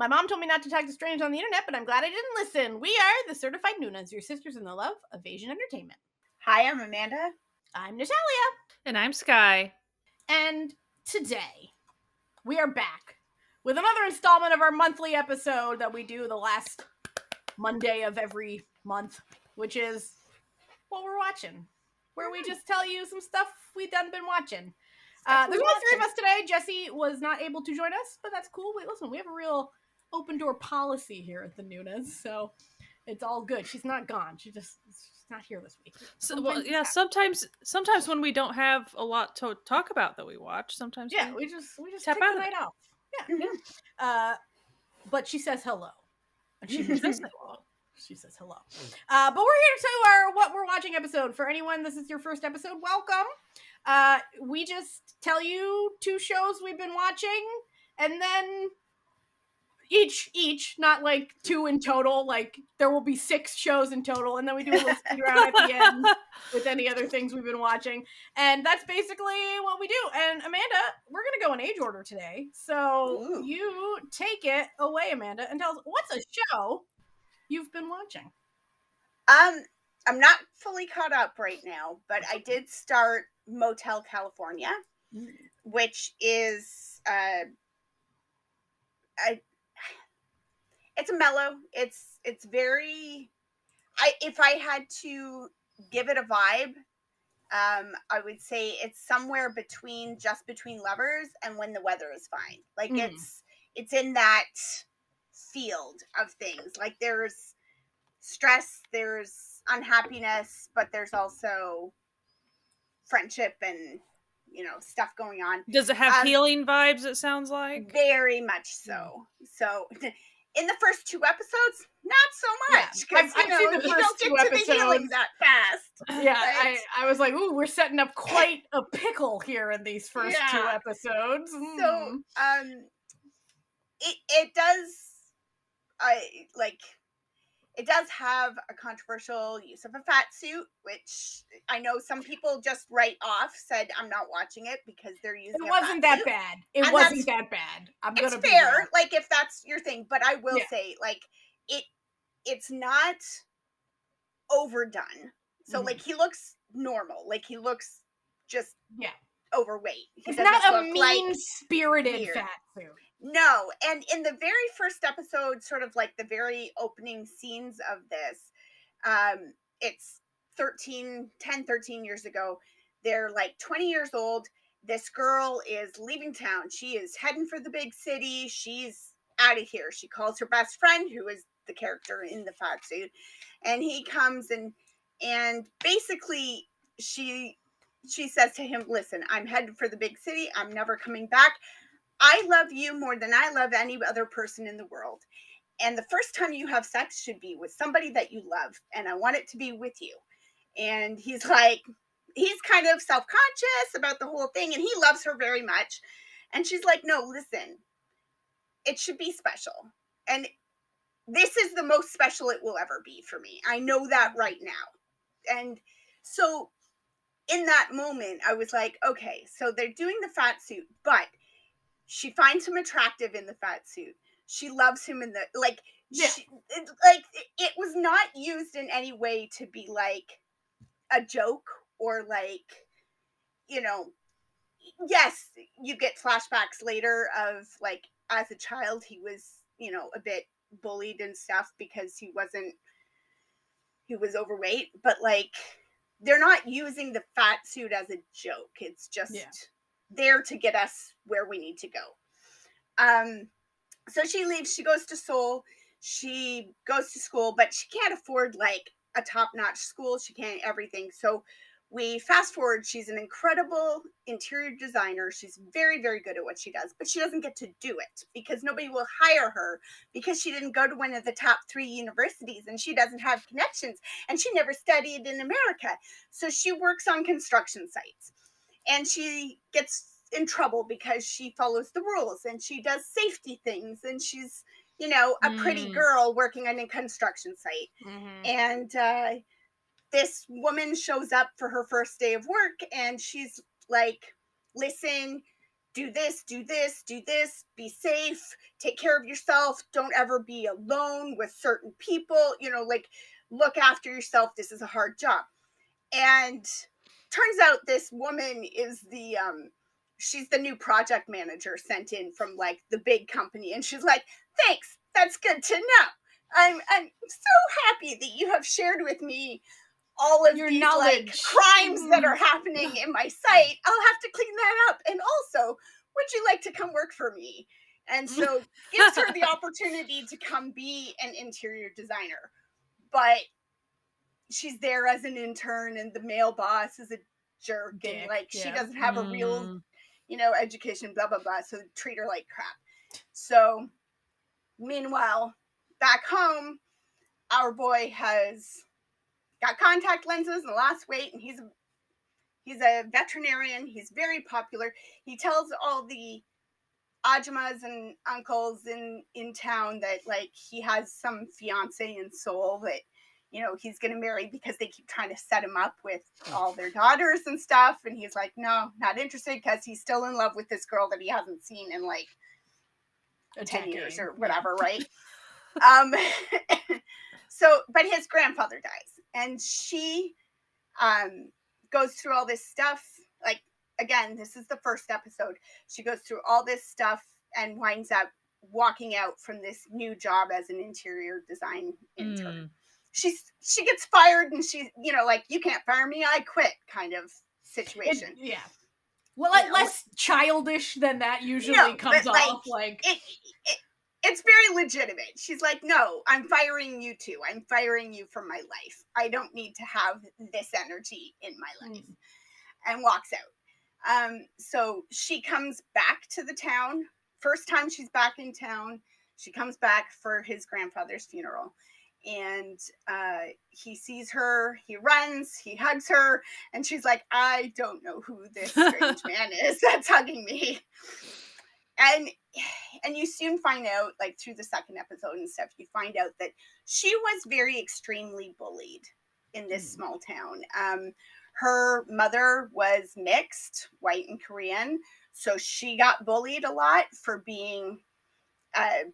My mom told me not to talk to strangers on the internet, but I'm glad I didn't listen. We are the Certified Noonas, your sisters in the love of Asian entertainment. Hi, I'm Amanda. I'm Natalia. And I'm Sky. And today, we are back with another installment of our monthly episode that we do the last Monday of every month, which is what we're watching, where we just tell you some stuff we've been watching. There's only three of us today. Jessie was not able to join us, but that's cool. Wait, listen, we have a real open door policy here at the Noonas, so it's all good. She's not gone. She's not here this week. Sometimes when we don't have a lot to talk about that we watch, sometimes we just tap take out the of night it. off. Yeah. But she says hello. And she says hello. She says hello. But we're here to our What We're Watching episode. For anyone, this is your first episode, welcome. We just tell you 2 shows we've been watching, and then each, not like 2 in total, like there will be 6 shows in total, and then we do a little speed round at the end with any other things we've been watching. And that's basically what we do. And Amanda, we're going to go in age order today. So you take it away, Amanda, and tell us what's a show you've been watching. I'm not fully caught up right now, but I did start Motel California, which is it's a mellow. It's very. If I had to give it a vibe, I would say it's somewhere between Just Between Lovers and When the Weather Is Fine. Like it's in that field of things. Like there's stress, there's unhappiness, but there's also friendship and stuff going on. Does it have healing vibes? It sounds like very much so. So in the first 2 episodes, not so much, because I've seen the first 2 episodes. The healing that fast. Yeah, I was like, ooh, we're setting up quite a pickle here in these first 2 episodes. So it does it does have a controversial use of a fat suit, which I know some people just right off said, I'm not watching it because they're using it. Wasn't that bad. It wasn't that bad. It's fair, like, if that's your thing. But I will say, like, it's not overdone. So, like, he looks normal. Like, he looks just overweight. It's not a mean-spirited fat suit. No, and in the very first episode, sort of like the very opening scenes of this, it's 13 years ago. They're like 20 years old. This girl is leaving town. She is heading for the big city. She's out of here. She calls her best friend, who is the character in the fat suit, and he comes and basically she says to him, listen, I'm headed for the big city. I'm never coming back. I love you more than I love any other person in the world. And the first time you have sex should be with somebody that you love. And I want it to be with you. And he's like, he's kind of self-conscious about the whole thing. And he loves her very much. And she's like, no, listen, it should be special. And this is the most special it will ever be for me. I know that right now. And so in that moment, I was like, okay, so they're doing the fat suit, but she finds him attractive in the fat suit. She loves him in the, like, it was not used in any way to be like a joke or like, yes, you get flashbacks later of like, as a child, he was, a bit bullied and stuff because he was overweight, but like, they're not using the fat suit as a joke. It's just there to get us where we need to go. So she leaves, she goes to Seoul, she goes to school, but she can't afford like a top-notch school. She can't everything. So we fast forward, she's an incredible interior designer. She's very, very good at what she does, but she doesn't get to do it because nobody will hire her because she didn't go to one of the top 3 universities and she doesn't have connections and she never studied in America. So she works on construction sites and she gets in trouble because she follows the rules and she does safety things and she's, a pretty girl working on a construction site. And this woman shows up for her first day of work and she's like, listen, do this, be safe, take care of yourself, don't ever be alone with certain people, like look after yourself. This is a hard job. And turns out this woman is she's the new project manager sent in from like the big company. And she's like, thanks, that's good to know. I'm so happy that you have shared with me all of your these knowledge, like crimes that are happening in my site. I'll have to clean that up. And also, would you like to come work for me? And so gives her the opportunity to come be an interior designer. But she's there as an intern, and the male boss is a jerk, and like she doesn't have a real, education, blah, blah, blah. So treat her like crap. So meanwhile, back home, our boy has got contact lenses and lost weight, and he's a veterinarian. He's very popular. He tells all the ajumas and uncles in town that like he has some fiance in Seoul that he's gonna marry, because they keep trying to set him up with all their daughters and stuff, and he's like, no, not interested, because he's still in love with this girl that he hasn't seen in like 10 years or whatever, right? So, but his grandfather dies, and she goes through all this stuff. Like, again, this is the first episode. She goes through all this stuff and winds up walking out from this new job as an interior design intern. She gets fired, and she's, like, you can't fire me, I quit kind of situation. Well, like, less childish than that usually comes off. Like it's very legitimate. She's like, no, I'm firing you too. I'm firing you from my life. I don't need to have this energy in my life. And walks out. So she comes back to the town. First time she's back in town. She comes back for his grandfather's funeral. And he sees her, he runs, he hugs her, and she's like, I don't know who this strange man is that's hugging me. And you soon find out, like through the second episode and stuff, you find out that she was very extremely bullied in this small town. Her mother was mixed, white and Korean, so she got bullied a lot for being a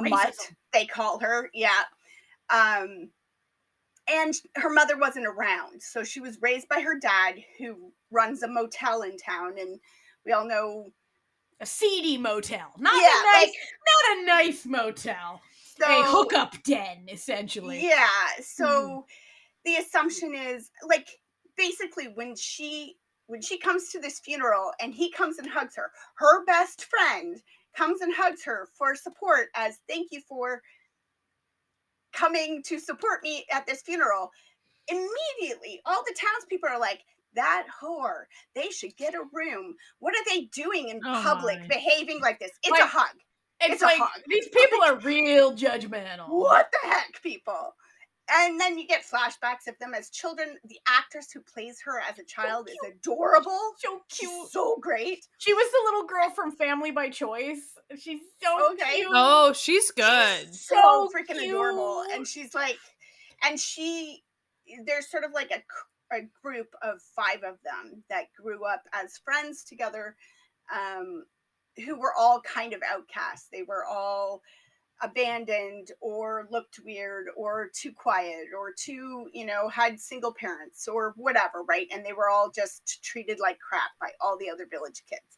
mutt, they call her. And her mother wasn't around, so she was raised by her dad, who runs a motel in town, and we all know a seedy motel, not a nice motel, so, a hookup den, essentially. Yeah, so the assumption is, like, basically when she comes to this funeral and he comes and hugs her, her best friend comes and hugs her for support as thank you for coming to support me at this funeral. Immediately, all the townspeople are like, that whore, they should get a room. What are they doing in public behaving like this? It's a hug. It's like, a hug. These people are real judgmental. What the heck, people? And then you get flashbacks of them as children. The actress who plays her as a child is adorable. So cute. She's so great. She was the little girl from Family by Choice. She's so cute. Oh, she's good. She's so freaking adorable. And she's like, there's sort of like a group of 5 of them that grew up as friends together, who were all kind of outcasts. They were all abandoned or looked weird or too quiet or too, had single parents or whatever, right? And they were all just treated like crap by all the other village kids.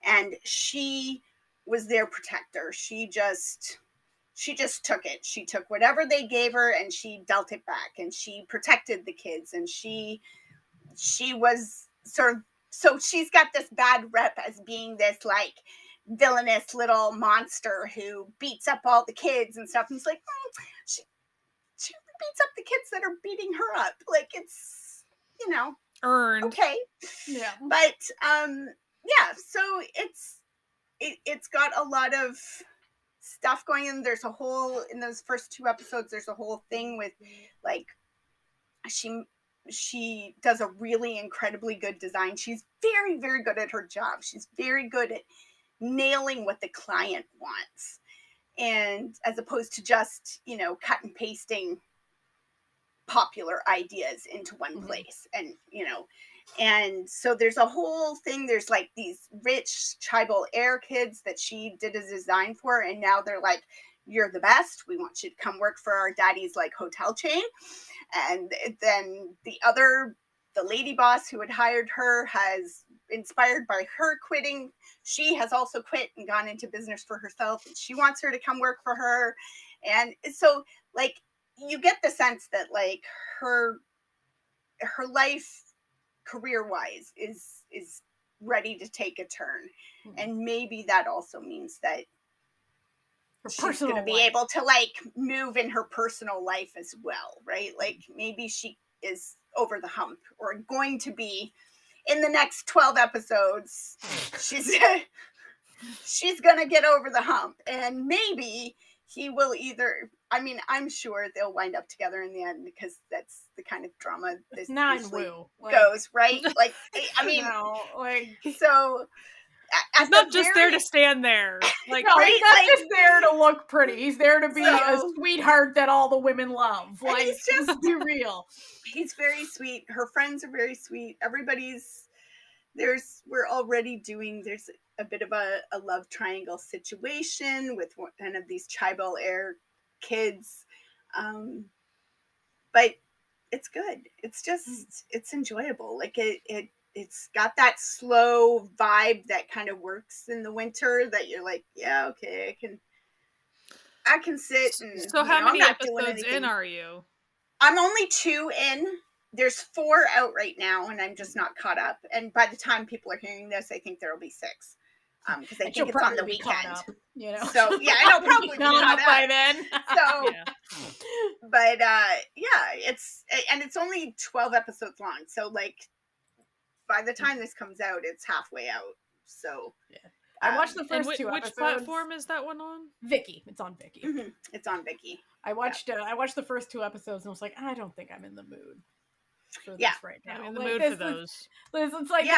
And she was their protector. She just took it. She took whatever they gave her and she dealt it back, and she protected the kids, and she was sort of, so she's got this bad rep as being this like villainous little monster who beats up all the kids and stuff. And it's like, she beats up the kids that are beating her up. Like, it's, earned. Okay. Yeah. But so it's got a lot of stuff going in. There's a whole, in those first 2 episodes, there's a whole thing with like, she does a really incredibly good design. She's very, very good at her job. She's very good at nailing what the client wants, and as opposed to just cut and pasting popular ideas into one place. And And so there's a whole thing. There's like these rich tribal heir kids that she did a design for. And now they're like, you're the best. We want you to come work for our daddy's like hotel chain. And then the lady boss who had hired her has, inspired by her quitting, she has also quit and gone into business for herself. And she wants her to come work for her. And so like, you get the sense that like her life career wise is ready to take a turn. And maybe that also means that she's going to be able to like move in her personal life as well, right? Like maybe she is over the hump, or going to be in the next 12 episodes. She's going to get over the hump, and maybe he will either, I mean, I'm sure they'll wind up together in the end, because that's the kind of drama this usually goes, right? Like, I mean, so he's not just there to stand there. Like, no, he's not just there to look pretty. He's there to be a sweetheart that all the women love. Like, he's just be real. He's very sweet. Her friends are very sweet. We're already doing, there's a bit of a love triangle situation with one of these tribal heir kids. But it's good. It's just, it's enjoyable. Like it's got that slow vibe that kind of works in the winter, that you're like, yeah, okay, I can sit. And so how many episodes in are you? I'm only 2 in. There's 4 out right now, and I'm just not caught up. And by the time people are hearing this, I think there will be 6. Because I think it's on the weekend. Up, you know? So yeah, I know, probably be caught up by then. So, but yeah, it's only 12 episodes long. So like, by the time this comes out, it's halfway out. So yeah. I watched the first 2 episodes. Which platform is that one on? Viki. It's on Viki. Mm-hmm. It's on Viki. I watched the first 2 episodes and was like, I don't think I'm in the mood for this right now. I'm in the mood for those. It's like,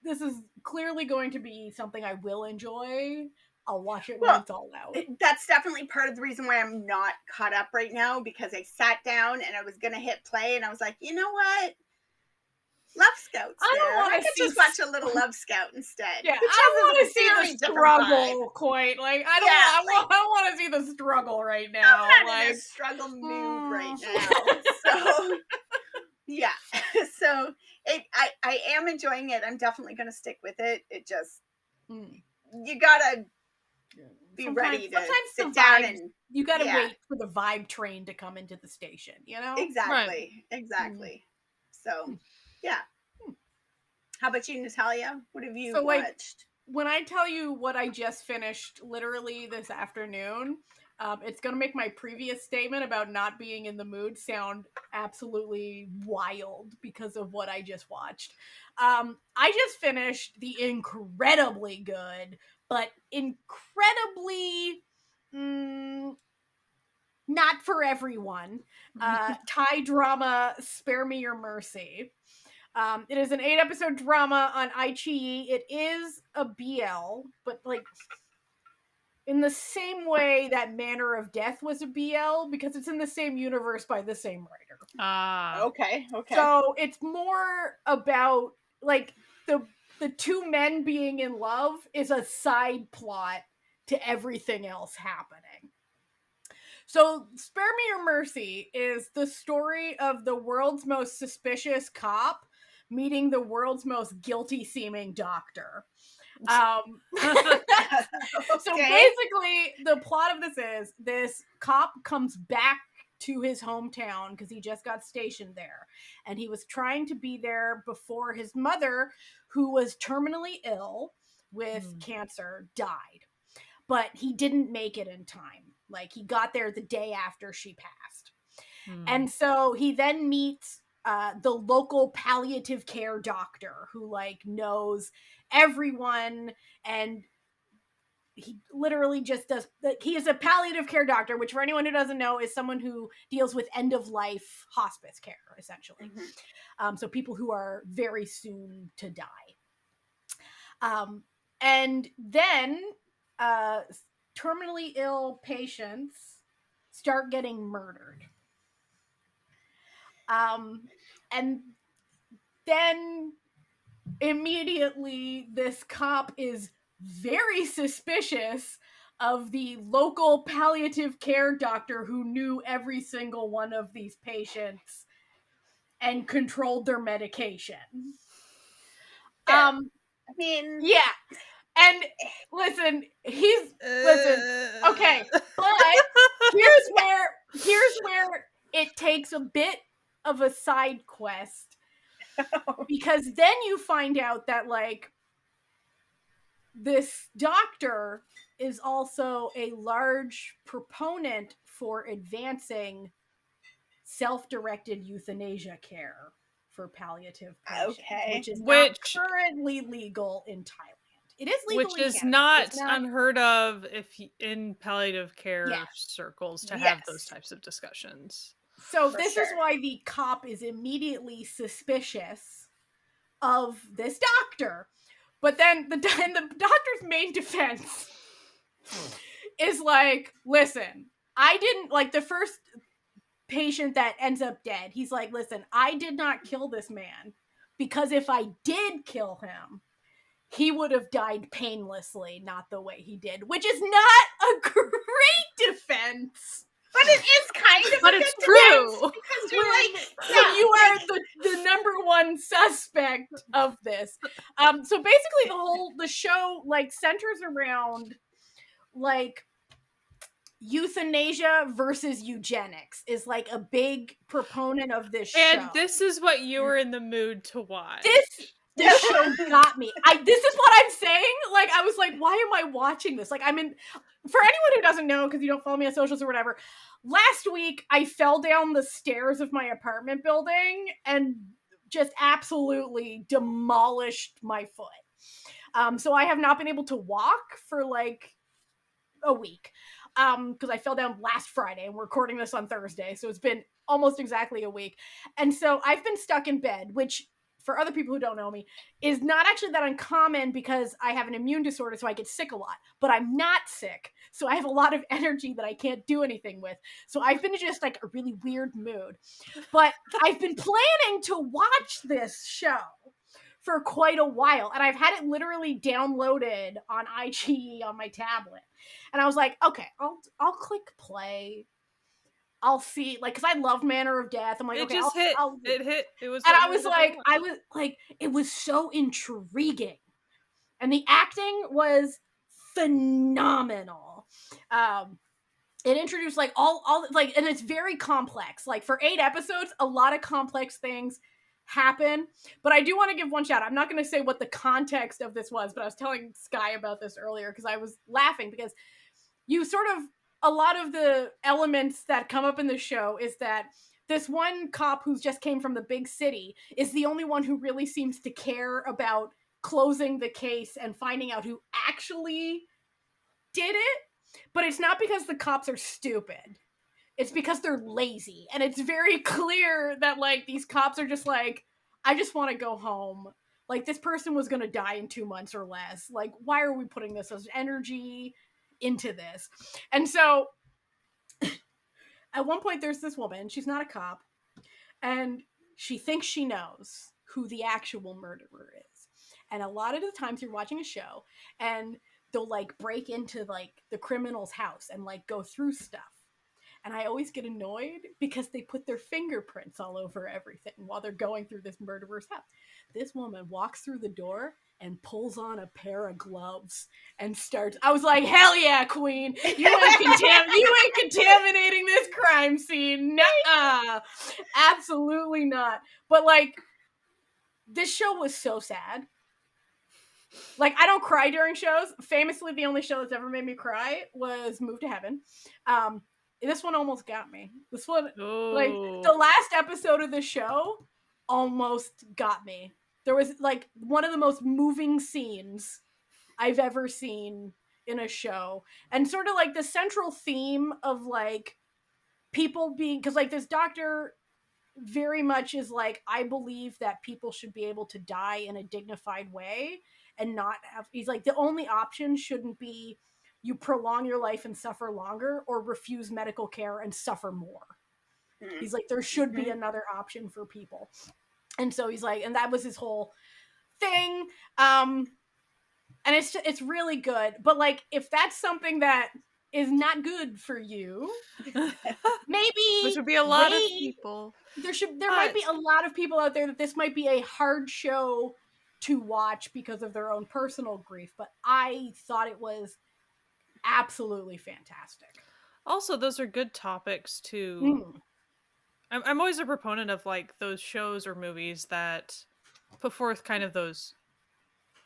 this is clearly going to be something I will enjoy. I'll watch it when it's all out. That's definitely part of the reason why I'm not caught up right now, because I sat down and I was going to hit play and I was like, you know what? Love Scout's I could just watch a little Love Scout instead. Yeah, I want to see the struggle, quite. Like, I want to see the struggle right now. I'm not in a struggle mood right now. So, yeah. So, I am enjoying it. I'm definitely going to stick with it. It just, you gotta be ready to sit down, and you gotta wait for the vibe train to come into the station, you know? Exactly. So, yeah. How about you, Natalia? What have you watched? Like, when I tell you what I just finished literally this afternoon, it's going to make my previous statement about not being in the mood sound absolutely wild because of what I just watched. I just finished the incredibly good, but incredibly not for everyone, Thai drama Spare Me Your Mercy. It is an 8-episode drama on iQIYI. It is a BL, but like in the same way that Manner of Death was a BL, because it's in the same universe by the same writer. Okay. So it's more about like the 2 men being in love is a side plot to everything else happening. So, Spare Me Your Mercy is the story of the world's most suspicious cop meeting the world's most guilty-seeming doctor. So basically, the plot of this is this cop comes back to his hometown because he just got stationed there. And he was trying to be there before his mother, who was terminally ill with cancer, died. But he didn't make it in time. Like, he got there the day after she passed. And so he then meets the local palliative care doctor who, like, knows everyone, and he literally just does, he is a palliative care doctor, which for anyone who doesn't know is someone who deals with end-of-life hospice care, essentially. So people who are very soon to die. And then terminally ill patients start getting murdered. And then immediately this cop is very suspicious of the local palliative care doctor who knew every single one of these patients and controlled their medication. I mean, yeah. And listen, okay, but here's where it takes a bit of a side quest. Because then you find out that, like, this doctor is also a large proponent for advancing self-directed euthanasia care for palliative patients, which is not currently legal in Thailand. It is legal, which is not unheard of in palliative care circles to have those types of discussions. So this is why the cop is immediately suspicious of this doctor. But then the doctor's main defense is like, listen, I didn't, like, the first patient that ends up dead, he's like, listen, I did not kill this man, because if I did kill him, he would have died painlessly, not the way he did, which is not a great defense. But it is kind of, but it's true. Because you're like, you are the number one suspect of this. So basically the show, like, centers around, like, euthanasia versus eugenics is, like, a big proponent of this show. And this is what you were in the mood to watch. This show got me. This is what I'm saying. Like, I was like, why am I watching this? Like, for anyone who doesn't know, because you don't follow me on socials or whatever, last week I fell down the stairs of my apartment building and just absolutely demolished my foot. So I have not been able to walk for, like, a week. Because I fell down last Friday and we're recording this on Thursday. So it's been almost exactly a week. And so I've been stuck in bed, which, for other people who don't know me, is not actually that uncommon because I have an immune disorder, so I get sick a lot. But I'm not sick, so I have a lot of energy that I can't do anything with. So I've been in just, like, a really weird mood. But I've been planning to watch this show for quite a while, and I've had it literally downloaded on iQIYI on my tablet. And I was like, okay, I'll click play. I'll see, like, because I love Manner of Death. I'm like, it okay, just hit. I'll it hit. It was, and I was like, it was so intriguing, and the acting was phenomenal. It introduced, like, all like, and it's very complex. Like, for 8 episodes, a lot of complex things happen. But I do want to give one shout out. I'm not going to say what the context of this was, but I was telling Sky about this earlier because I was laughing because you sort of, a lot of the elements that come up in the show is that this one cop who's just came from the big city is the only one who really seems to care about closing the case and finding out who actually did it. But it's not because the cops are stupid. It's because they're lazy. And it's very clear that, like, these cops are just like, I just want to go home. Like, this person was going to die in 2 months or less. Like, why are we putting this as energy into this? And so at one point there's this woman, she's not a cop, and she thinks she knows who the actual murderer is. And a lot of the times you're watching a show and they'll, like, break into, like, the criminal's house and, like, go through stuff. And I always get annoyed because they put their fingerprints all over everything while they're going through this murderer's house. This woman walks through the door and pulls on a pair of gloves and starts. I was like, hell yeah, queen. You ain't contaminating this crime scene. Nuh-uh. Absolutely not. But, like, this show was so sad. Like, I don't cry during shows. Famously, the only show that's ever made me cry was Move to Heaven. This one almost got me. This one, like, the last episode of the show almost got me. There was, like, one of the most moving scenes I've ever seen in a show. And sort of, like, the central theme of, like, people being, because, like, this doctor very much is like, I believe that people should be able to die in a dignified way and not have, he's like, the only option shouldn't be you prolong your life and suffer longer or refuse medical care and suffer more. He's like, there should be another option for people. And so he's like, and that was his whole thing. And it's really good. But like, if that's something that is not good for you, maybe there should be a lot of people. There might be a lot of people out there that this might be a hard show to watch because of their own personal grief. But I thought it was absolutely fantastic. Also, those are good topics to. I'm always a proponent of like those shows or movies that put forth kind of those.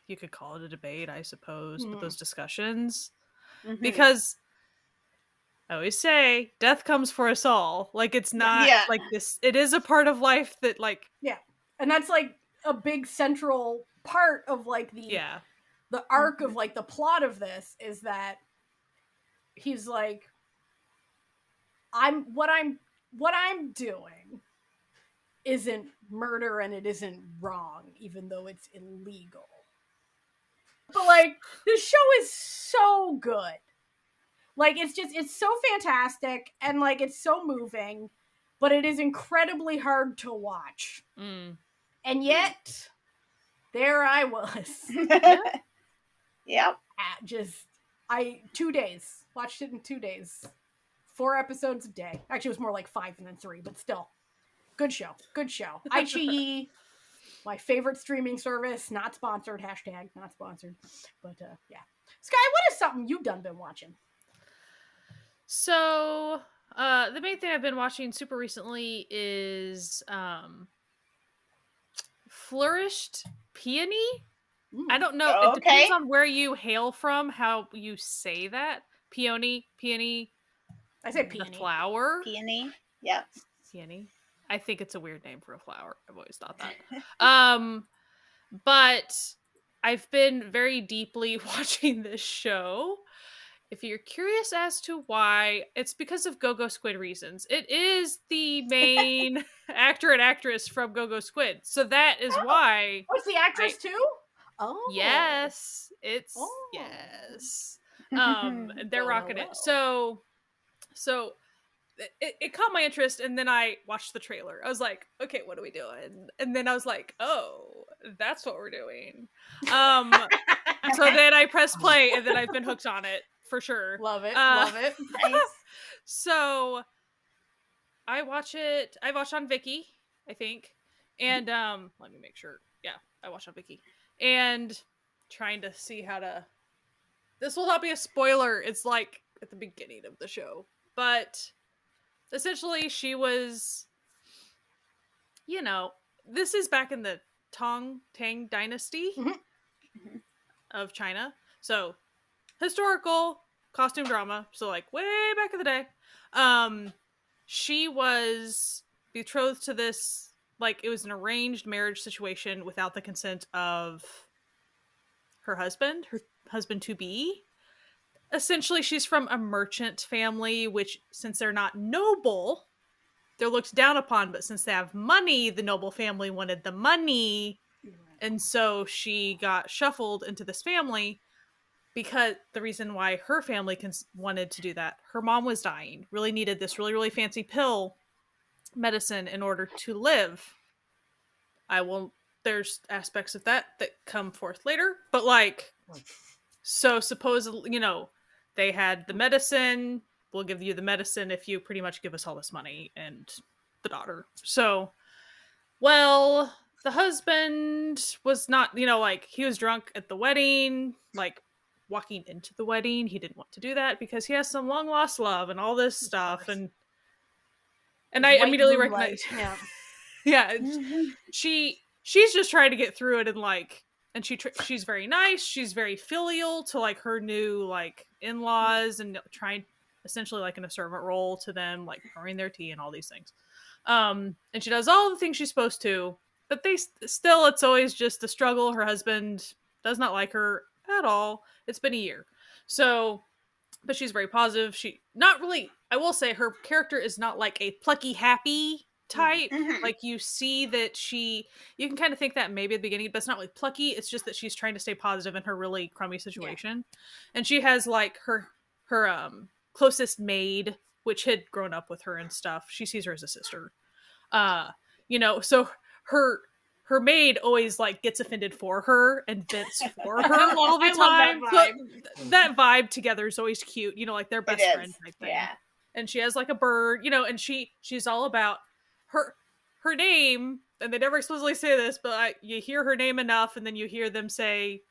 You could call it a debate, I suppose, but those discussions, because I always say death comes for us all. Like, it's not like this. It is a part of life that like, and that's like a big central part of like the arc of like the plot of this is that he's like, what I'm doing isn't murder and it isn't wrong, even though it's illegal. But like, the show is so good. Like, it's so fantastic and like it's so moving, but it is incredibly hard to watch. And yet, there I was. Yep. 2 days. Watched it in 2 days. 4 episodes a day. Actually, it was more like 5 and then 3, but still. Good show. Good show. iQIYI, my favorite streaming service. Not sponsored. # not sponsored. But yeah. Sky, what is something you've been watching? So, the main thing I've been watching super recently is Flourished Peony. I don't know. It depends on where you hail from, how you say that. Peony. I say peony. The flower. Peony. Yeah. Peony. I think it's a weird name for a flower. I've always thought that. But I've been very deeply watching this show. If you're curious as to why, it's because of Go-Go Squid reasons. It is the main actor and actress from Go-Go Squid. So that is why. Oh, it's the actress too? Oh. Yes. Yes. They're rocking it. So it caught my interest, and then I watched the trailer. I was like, okay, what are we doing? And then I was like, oh, that's what we're doing. So then I pressed play, and then I've been hooked on it for sure. Love it. Nice. So I watch on Viki, I think. And let me make sure. Yeah, I watch on Viki. And trying to see how to. This will not be a spoiler. It's like at the beginning of the show. But essentially she was, this is back in the Tang dynasty of China. So historical costume drama. So like way back in the day. She was betrothed to this, like it was an arranged marriage situation without the consent of her husband to be. Essentially, she's from a merchant family, which, since they're not noble, they're looked down upon. But since they have money, the noble family wanted the money. And so she got shuffled into this family because the reason why her family wanted to do that, her mom was dying, really needed this really, really fancy pill medicine in order to live. There's aspects of that come forth later. But like, so supposedly, they had the medicine. We'll give you the medicine if you pretty much give us all this money and the daughter. So, well, the husband was not, like he was drunk at the wedding, like walking into the wedding. He didn't want to do that because he has some long lost love and all this stuff. And I immediately recognized, she's just trying to get through it and like, and she's very nice. She's very filial to like her new like in-laws and trying essentially like in a servant role to them, like pouring their tea and all these things. And she does all the things she's supposed to, but it's always just the struggle. Her husband does not like her at all. It's been a year. So, but she's very positive. Not really, I will say her character is not like a plucky, happy type. Like you see that you can kind of think that maybe at the beginning, but it's not like plucky. It's just that she's trying to stay positive in her really crummy situation. And she has like her closest maid, which had grown up with her and stuff. She sees her as a sister. So her maid always like gets offended for her and vents for her all the time. That vibe together is always cute, you know, like they're best friends type thing. Yeah. And she has like a bird, you know, and she's all about her name, and they never explicitly say this, but you hear her name enough, and then you hear them say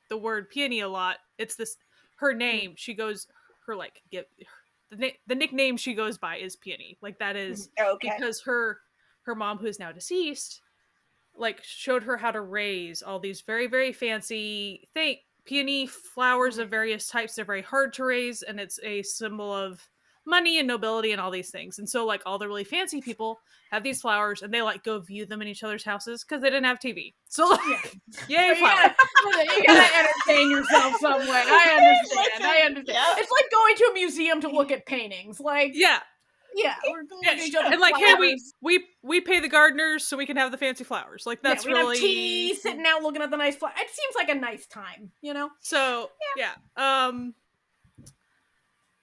the word peony a lot. It's this her name. She goes her like the nickname she goes by is Peony. Like that is because her mom, who is now deceased, like showed her how to raise all these very, very fancy peony flowers of various types. They're very hard to raise, and it's a symbol of money and nobility and all these things. And so like all the really fancy people have these flowers, and they like go view them in each other's houses because they didn't have TV. So like, yay, flowers. You gotta entertain yourself some way. I understand. Yeah. It's like going to a museum to look at paintings. Like we're going to each other's and like flowers. hey, we pay the gardeners so we can have the fancy flowers. Like that's we really have tea, sitting out looking at the nice flowers. It seems like a nice time, you know. So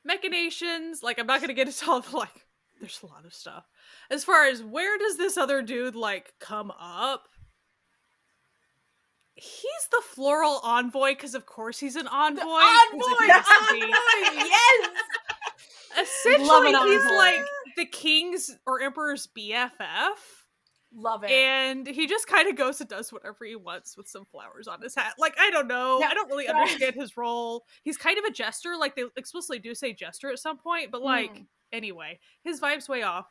machinations, like I'm not gonna get into all the like there's a lot of stuff. As far as where does this other dude like come up, he's the floral envoy because of course he's an envoy. Yes. Essentially he's like the king's or emperor's BFF. Love it. And he just kind of goes and does whatever he wants with some flowers on his hat. Like, I don't know. I don't really understand his role. He's kind of a jester. Like, they explicitly do say jester at some point. But, like, anyway, his vibe's way off.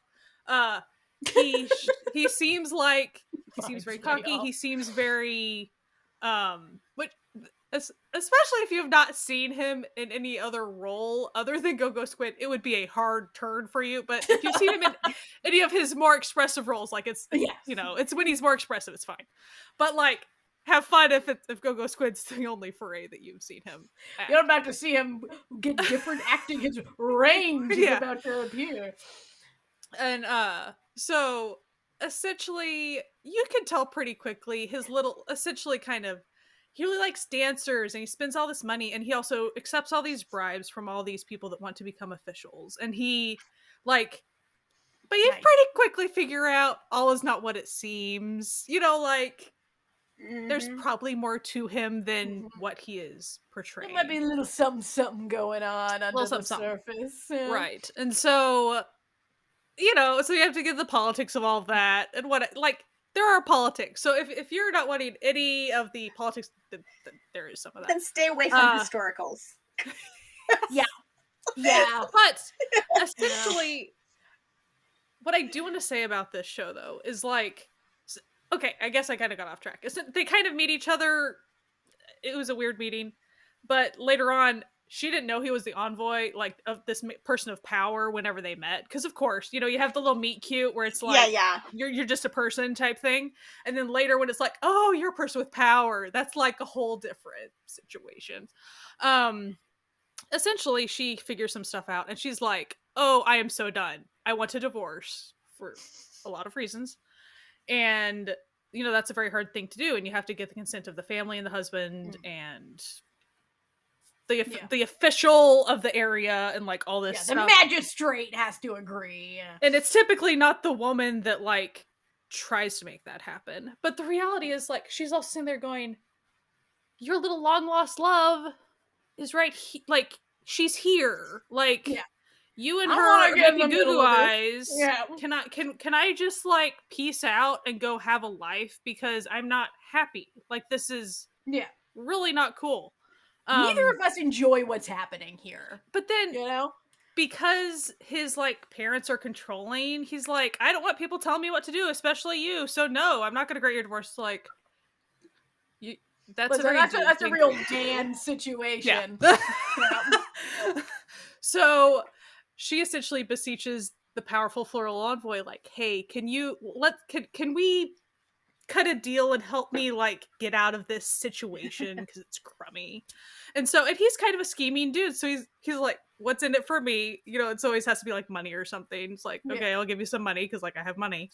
He seems like... He seems very cocky. He seems very... especially if you have not seen him in any other role other than Go-Go Squid, it would be a hard turn for you. But if you've seen him in any of his more expressive roles, like it's you know, it's when he's more expressive, it's fine. But like, have fun if Go-Go Squid's the only foray that you've seen him act. You're about to see him get different acting. His range is about to appear. And so essentially, you can tell pretty quickly his little essentially kind of. He really likes dancers, and he spends all this money, and he also accepts all these bribes from all these people that want to become officials. And he, like, but you pretty quickly figure out all is not what it seems. You know, like, there's probably more to him than what he is portraying. There might be a little something going on under the surface. Yeah. Right. And so, you know, so you have to get the politics of all that, and there are politics. So if you're not wanting any of the politics, then there is some of that. Then stay away from historicals. Yeah. But essentially, what I do want to say about this show, though, is like, okay, I guess I kind of got off track. They kind of meet each other. It was a weird meeting. But later on, she didn't know he was the envoy, like, of this person of power whenever they met. Because, of course, you know, you have the little meet cute where it's like, you're just a person type thing. And then later when it's like, oh, you're a person with power, that's like a whole different situation. Essentially, she figures some stuff out. And she's like, oh, I am so done. I want a divorce for a lot of reasons. And, you know, that's a very hard thing to do. And you have to get the consent of the family and the husband and... the official of the area and like all this stuff. The magistrate has to agree. And it's typically not the woman that like tries to make that happen. But the reality is like she's also sitting there going, your little long lost love is right like she's here. Like you and her making goo-goo eyes. Yeah. Can I just like peace out and go have a life because I'm not happy. Like this is really not cool. Neither of us enjoy what's happening here. But then, you know, because his like parents are controlling, he's like, I don't want people telling me what to do, especially you. So no, I'm not going to grant your divorce. Like, that's a real Dan situation. Yeah. So she essentially beseeches the powerful floral envoy, like, hey, can we cut a deal and help me like get out of this situation because it's crummy. And he's kind of a scheming dude, so he's like, what's in it for me? You know, it always has to be like money or something. It's like, okay, I'll give you some money because like I have money.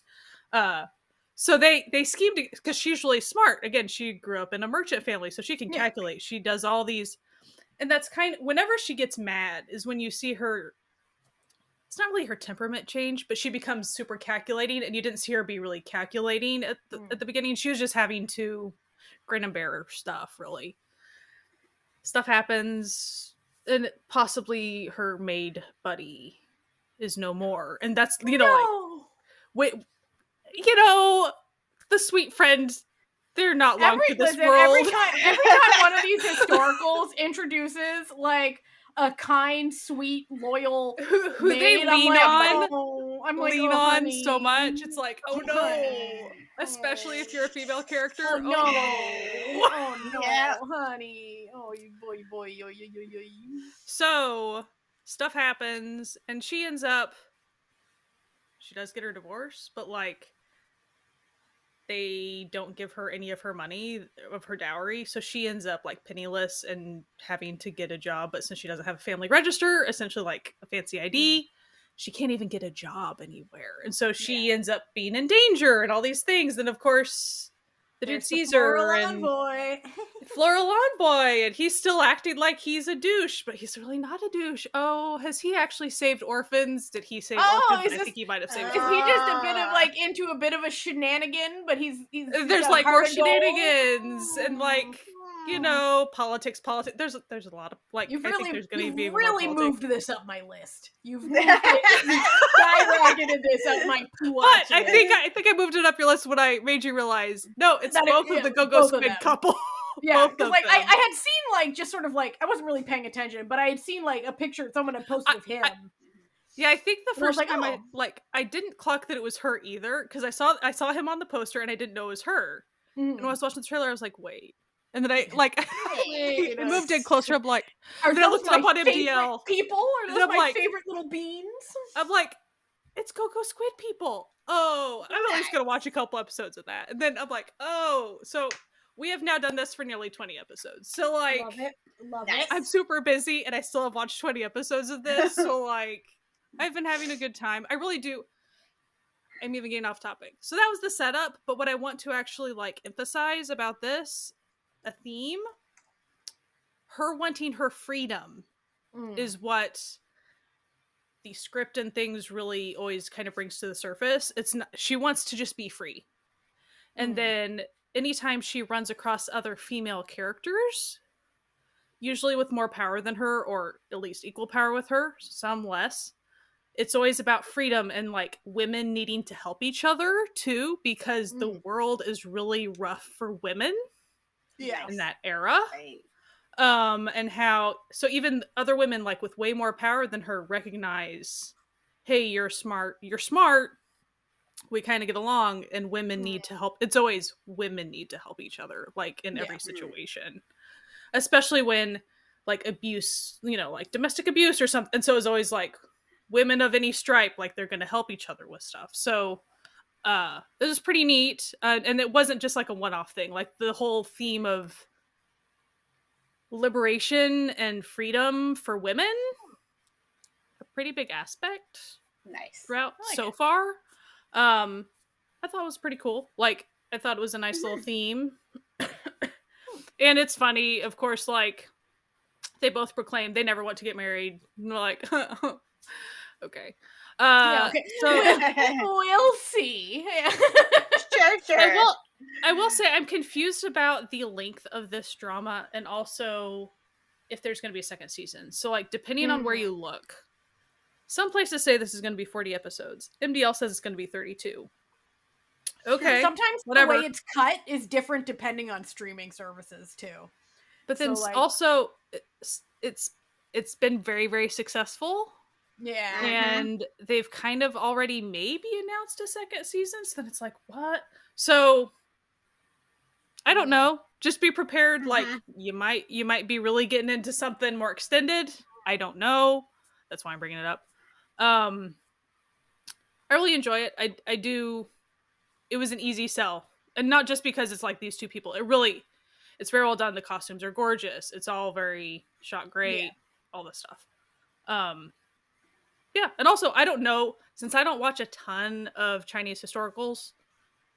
So they schemed because she's really smart. Again, she grew up in a merchant family, so she can calculate. She does all these, and that's kind of whenever she gets mad is when you see her it's not really her temperament change, but she becomes super calculating, and you didn't see her be really calculating at the beginning. She was just having to grin and bear stuff, really. Stuff happens, and possibly her maid buddy is no more. And that's, you know, like, wait, you know, the sweet friend, they're not long for this world. Every time one of these historicals introduces, like, a kind, sweet, loyal who maid, they lean on, honey. so much. It's like, oh no, especially if you're a female character. Oh no, oh no, Yeah. honey. Oh, you boy, yo. So stuff happens, and she ends up. She does get her divorce, but like, they don't give her any of her money, of her dowry, so she ends up like penniless and having to get a job. But since she doesn't have a family register, essentially like a fancy ID, she can't even get a job anywhere, and so she ends up being in danger and all these things. And of course, the dude sees her, and Floral Envoy, and he's still acting like he's a douche, but he's really not a douche. Oh, has he actually saved orphans? Did he save orphans? I think he might have saved orphans. Is he just a bit of like into a bit of a shenanigan? But he's there's like more shenanigans and like, you know, politics. There's a lot of like. You've I think there's going to be really more moved this up my list. You've skyrocketed this up my. But I think I moved it up your list when I made you realize no, it's both of the Go-Go Squid couple. Yeah, because like I had seen like just sort of like I wasn't really paying attention, but I had seen like a picture someone had posted of him. I think the first time oh. I didn't clock that it was her either, because I saw him on the poster and I didn't know it was her. And when I was watching the trailer, I was like, wait. And then I moved in closer. I'm like, and then I looked it up on MDL. People are those my favorite little beans? I'm like, it's Go-Go Squid people. Oh, I'm at least gonna watch a couple episodes of that. And then I'm like, oh, so we have now done this for nearly 20 episodes. So like, love it. I'm super busy and I still have watched 20 episodes of this. So like, I've been having a good time. I really do. I'm even getting off topic. So that was the setup. But what I want to actually like emphasize about this, a theme, her wanting her freedom is what the script and things really always kind of brings to the surface. It's not, she wants to just be free. And then anytime she runs across other female characters, usually with more power than her, or at least equal power with her, some less, it's always about freedom and like women needing to help each other too, because the world is really rough for women in that era. Right. And how, so even other women like with way more power than her recognize, hey, you're smart, we kind of get along, and women need to help. It's always women need to help each other, like in every situation, especially when like abuse, you know, like domestic abuse or something. And so it's always like women of any stripe, like they're going to help each other with stuff. So this is pretty neat. And it wasn't just like a one-off thing, like the whole theme of liberation and freedom for women, a pretty big aspect throughout so far. I thought it was pretty cool. Like, I thought it was a nice little theme. And it's funny, of course, like, they both proclaim they never want to get married. And we're like, okay. So we'll see. Sure. I will say I'm confused about the length of this drama, and also if there's going to be a second season. So, like, depending on where you look, some places say this is going to be 40 episodes. MDL says it's going to be 32. Okay. Sometimes whatever. The way it's cut is different depending on streaming services too. But then also it's been very, very successful. Yeah. And they've kind of already maybe announced a second season. So then it's like, what? So I don't know. Just be prepared. Like, you might be really getting into something more extended. I don't know. That's why I'm bringing it up. I really enjoy it. I do. It was an easy sell, and not just because it's like these two people. It's very well done. The costumes are gorgeous. It's all very shot great. All this stuff. Yeah, and also I don't know, since I don't watch a ton of Chinese historicals,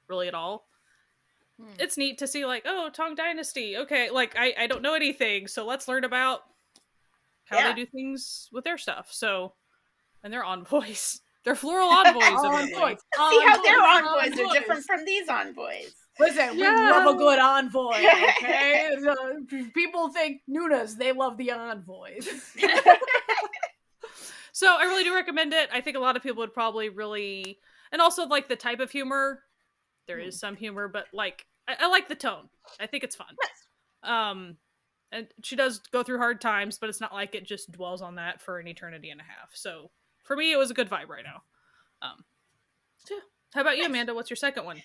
really at all. It's neat to see like, oh, Tang Dynasty. Okay, like I don't know anything, so let's learn about how they do things with their stuff. So And they're envoys. They're floral envoys. Envoys. See how their Envoys. envoys are different from these envoys. Listen, we love a good envoy, okay? People think Noonas, they love the envoys. So I really do recommend it. I think a lot of people would probably really... And also, like, the type of humor. There is some humor, but, like, I like the tone. I think it's fun. And she does go through hard times, but it's not like it just dwells on that for an eternity and a half. So for me, it was a good vibe right now. So yeah. How about you, Amanda? What's your second one?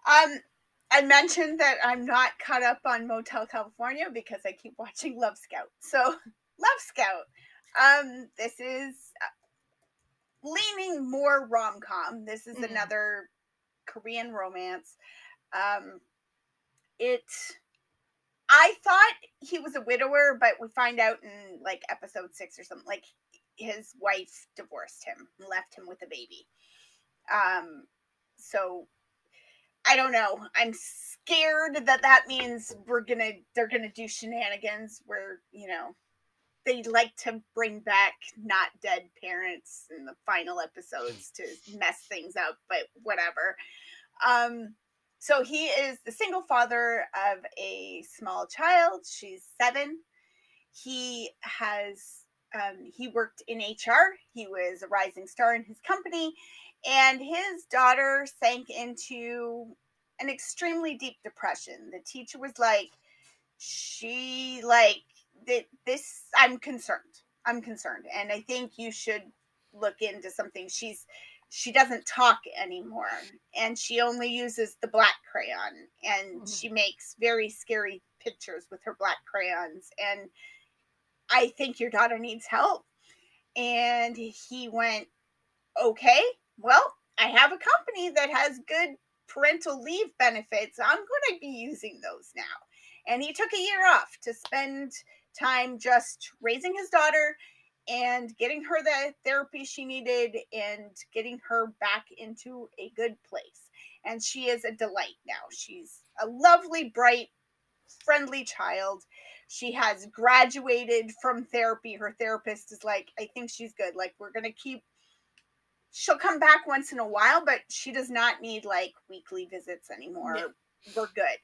I mentioned that I'm not caught up on Motel California because I keep watching Love Scout. So, Love Scout. This is leaning more rom-com. This is another Korean romance. I thought he was a widower, but we find out in like episode 6 or something, like his wife divorced him and left him with a baby. So I don't know. I'm scared that means they're gonna do shenanigans where, you know, they like to bring back not dead parents in the final episodes to mess things up, but whatever. So he is the single father of a small child. She's 7. He has, he worked in HR. He was a rising star in his company, and his daughter sank into an extremely deep depression. The teacher was like, this, I'm concerned. And I think you should look into something. She doesn't talk anymore, and she only uses the black crayon, and she makes very scary pictures with her black crayons, and I think your daughter needs help. And he went, okay, well, I have a company that has good parental leave benefits. I'm going to be using those now. And he took a year off to spend time just raising his daughter and getting her the therapy she needed and getting her back into a good place. And she is a delight now. She's a lovely, bright, friendly child. She has graduated from therapy. Her therapist is like, I think she's good. Like, we're going to keep, she'll come back once in a while, but she does not need like weekly visits anymore. Yeah. We're good.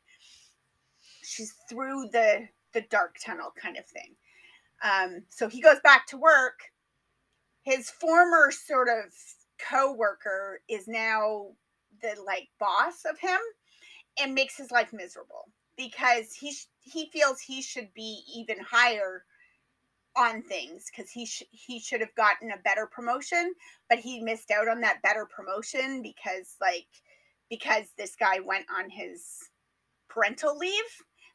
She's through the dark tunnel kind of thing. So he goes back to work. His former sort of co-worker is now the like boss of him and makes his life miserable because he feels he should be even higher on things because he should have gotten a better promotion, but he missed out on that better promotion because this guy went on his parental leave.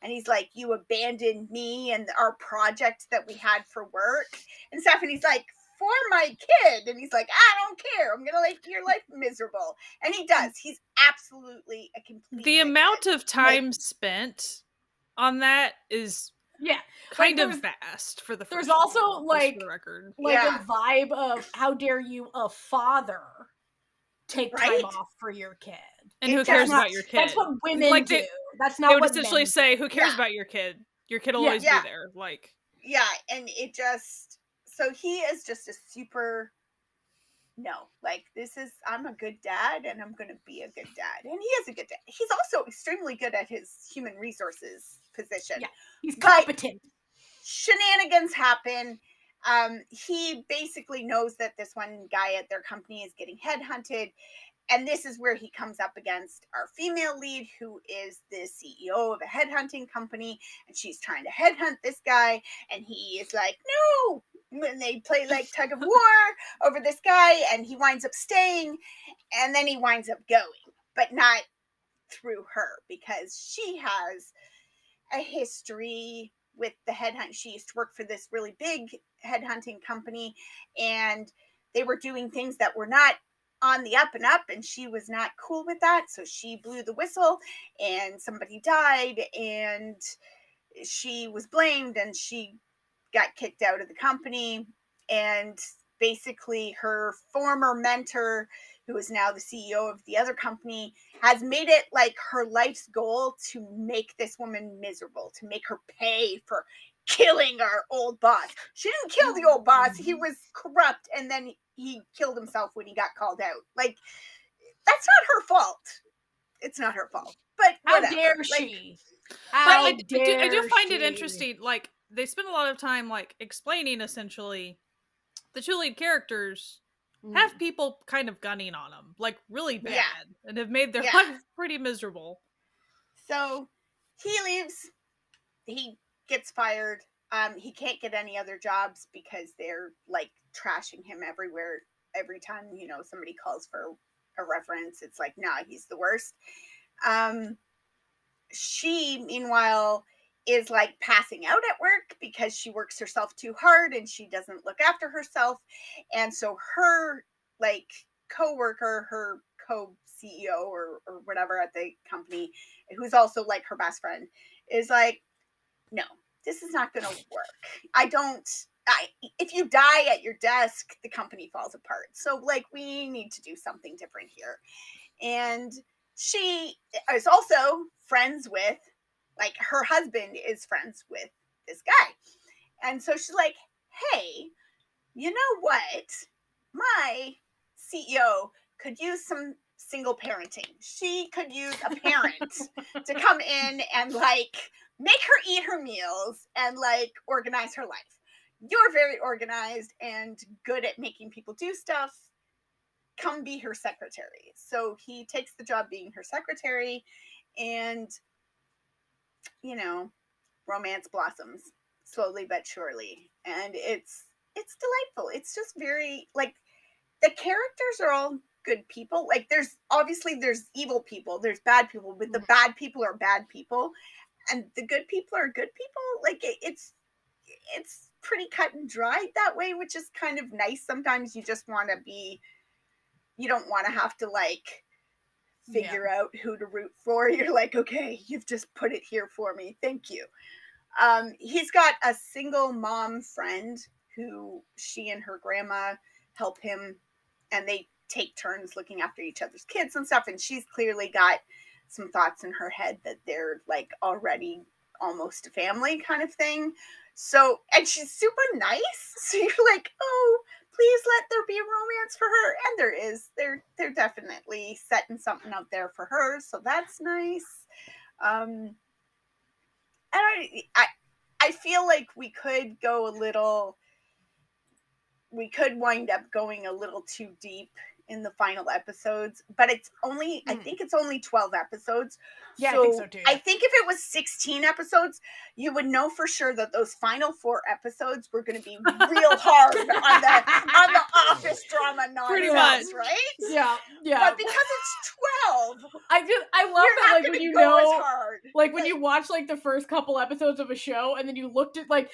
And he's like, you abandoned me and our project that we had for work and stuff. And he's like, for my kid. And he's like, I don't care. I'm going to make your life miserable. And he does. He's absolutely a complete... The amount of time spent on that is kind of vast for the first. There's also like the record. A vibe of how dare you, a father, take time off for your kid. And who cares about your kid? That's what women do. That's not what they would essentially say, who cares about your kid? Your kid will always be there. Like, yeah, and it just, so he is just a super, I'm a good dad and I'm going to be a good dad. And he is a good dad. He's also extremely good at his human resources position. Yeah, he's competent. But shenanigans happen. He basically knows that this one guy at their company is getting headhunted. And this is where he comes up against our female lead, who is the CEO of a headhunting company. And she's trying to headhunt this guy. And he is like, no. And they play like tug of war over this guy. And he winds up staying. And then he winds up going. But not through her. Because she has a history with the headhunt. She used to work for this really big headhunting company. And they were doing things that were not on the up and up, and she was not cool with that, so she blew the whistle and somebody died and she was blamed and she got kicked out of the company. And basically her former mentor, who is now the CEO of the other company, has made it like her life's goal to make this woman miserable, to make her pay for killing our old boss. She didn't kill the old boss. He was corrupt, and then he killed himself when he got called out. Like, that's not her fault. It's not her fault. But whatever. How dare like, she? How I dare do find she? it interesting. Like, they spend a lot of time like explaining essentially the two lead characters have people kind of gunning on them, like really bad, and have made their life pretty miserable. So he leaves. He gets fired. He can't get any other jobs because they're like trashing him everywhere. Every time, you know, somebody calls for a reference, it's like, nah, he's the worst. She, meanwhile, is like passing out at work because she works herself too hard and she doesn't look after herself. And so her like co-worker, her co-CEO or whatever at the company, who's also like her best friend, is like, no, this is not going to work. If you die at your desk, the company falls apart. So like, we need to do something different here. And she is also friends with, like, her husband is friends with this guy. And so she's like, hey, you know what? My CEO could use some single parenting. She could use a parent to come in and, like, make her eat her meals and, like, organize her life. You're very organized and good at making people do stuff. Come be her secretary. So he takes the job being her secretary, and, you know, romance blossoms slowly but surely. And it's delightful. It's just very, like, the characters are all good people. Like, there's evil people, there's bad people, but the bad people are bad people, and the good people are good people. Like, it's pretty cut and dried that way, which is kind of nice. Sometimes you just want to be, you don't want to have to, like, figure out who to root for. You're like, okay, you've just put it here for me. Thank you. He's got a single mom friend who she and her grandma help him, and they take turns looking after each other's kids and stuff. And she's clearly got some thoughts in her head that they're, like, already almost a family kind of thing. So, and she's super nice. So you're like, oh, please let there be a romance for her. And there is. They're definitely setting something out there for her. So that's nice. And I feel like we could wind up going a little too deep in the final episodes, but it's only, I think it's only 12 episodes. Yeah, so I think so too. I think if it was 16 episodes, you would know for sure that those final 4 episods were going to be real hard on the office drama nonsense, right? Yeah. But because it's 12, I love that, like, when you know, hard. like, when you watch, like, the first couple episodes of a show, and then you looked at, like,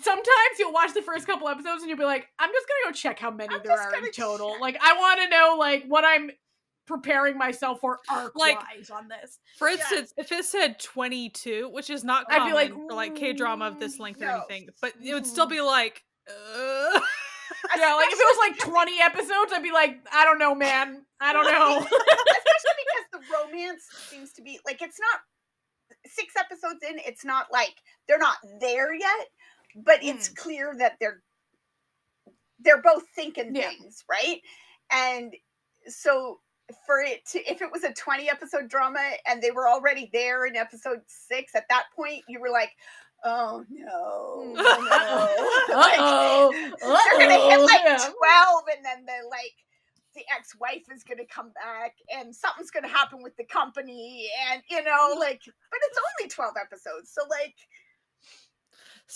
sometimes you'll watch the first couple episodes and you'll be like, I'm just gonna go check how many there are in total. Like, I want to know, like, what I'm preparing myself for arc-wise on this. For instance, if it said 22, which is not common, I'd be like, for, like, K-drama of this length or anything, but it would still be like, yeah, like, if it was like 20 episodes, I'd be like, I don't know, man. I don't know. Especially because the romance seems to be, like, it's not 6 episodes in, it's not like they're not there yet, but it's clear that they're both thinking things, right? And so for it to, if it was a 20 episode drama and they were already there in episode 6, at that point you were like, oh no, they're gonna hit like 12, and then the ex-wife is gonna come back and something's gonna happen with the company, and you know, like, but it's only 12 episodes, so, like,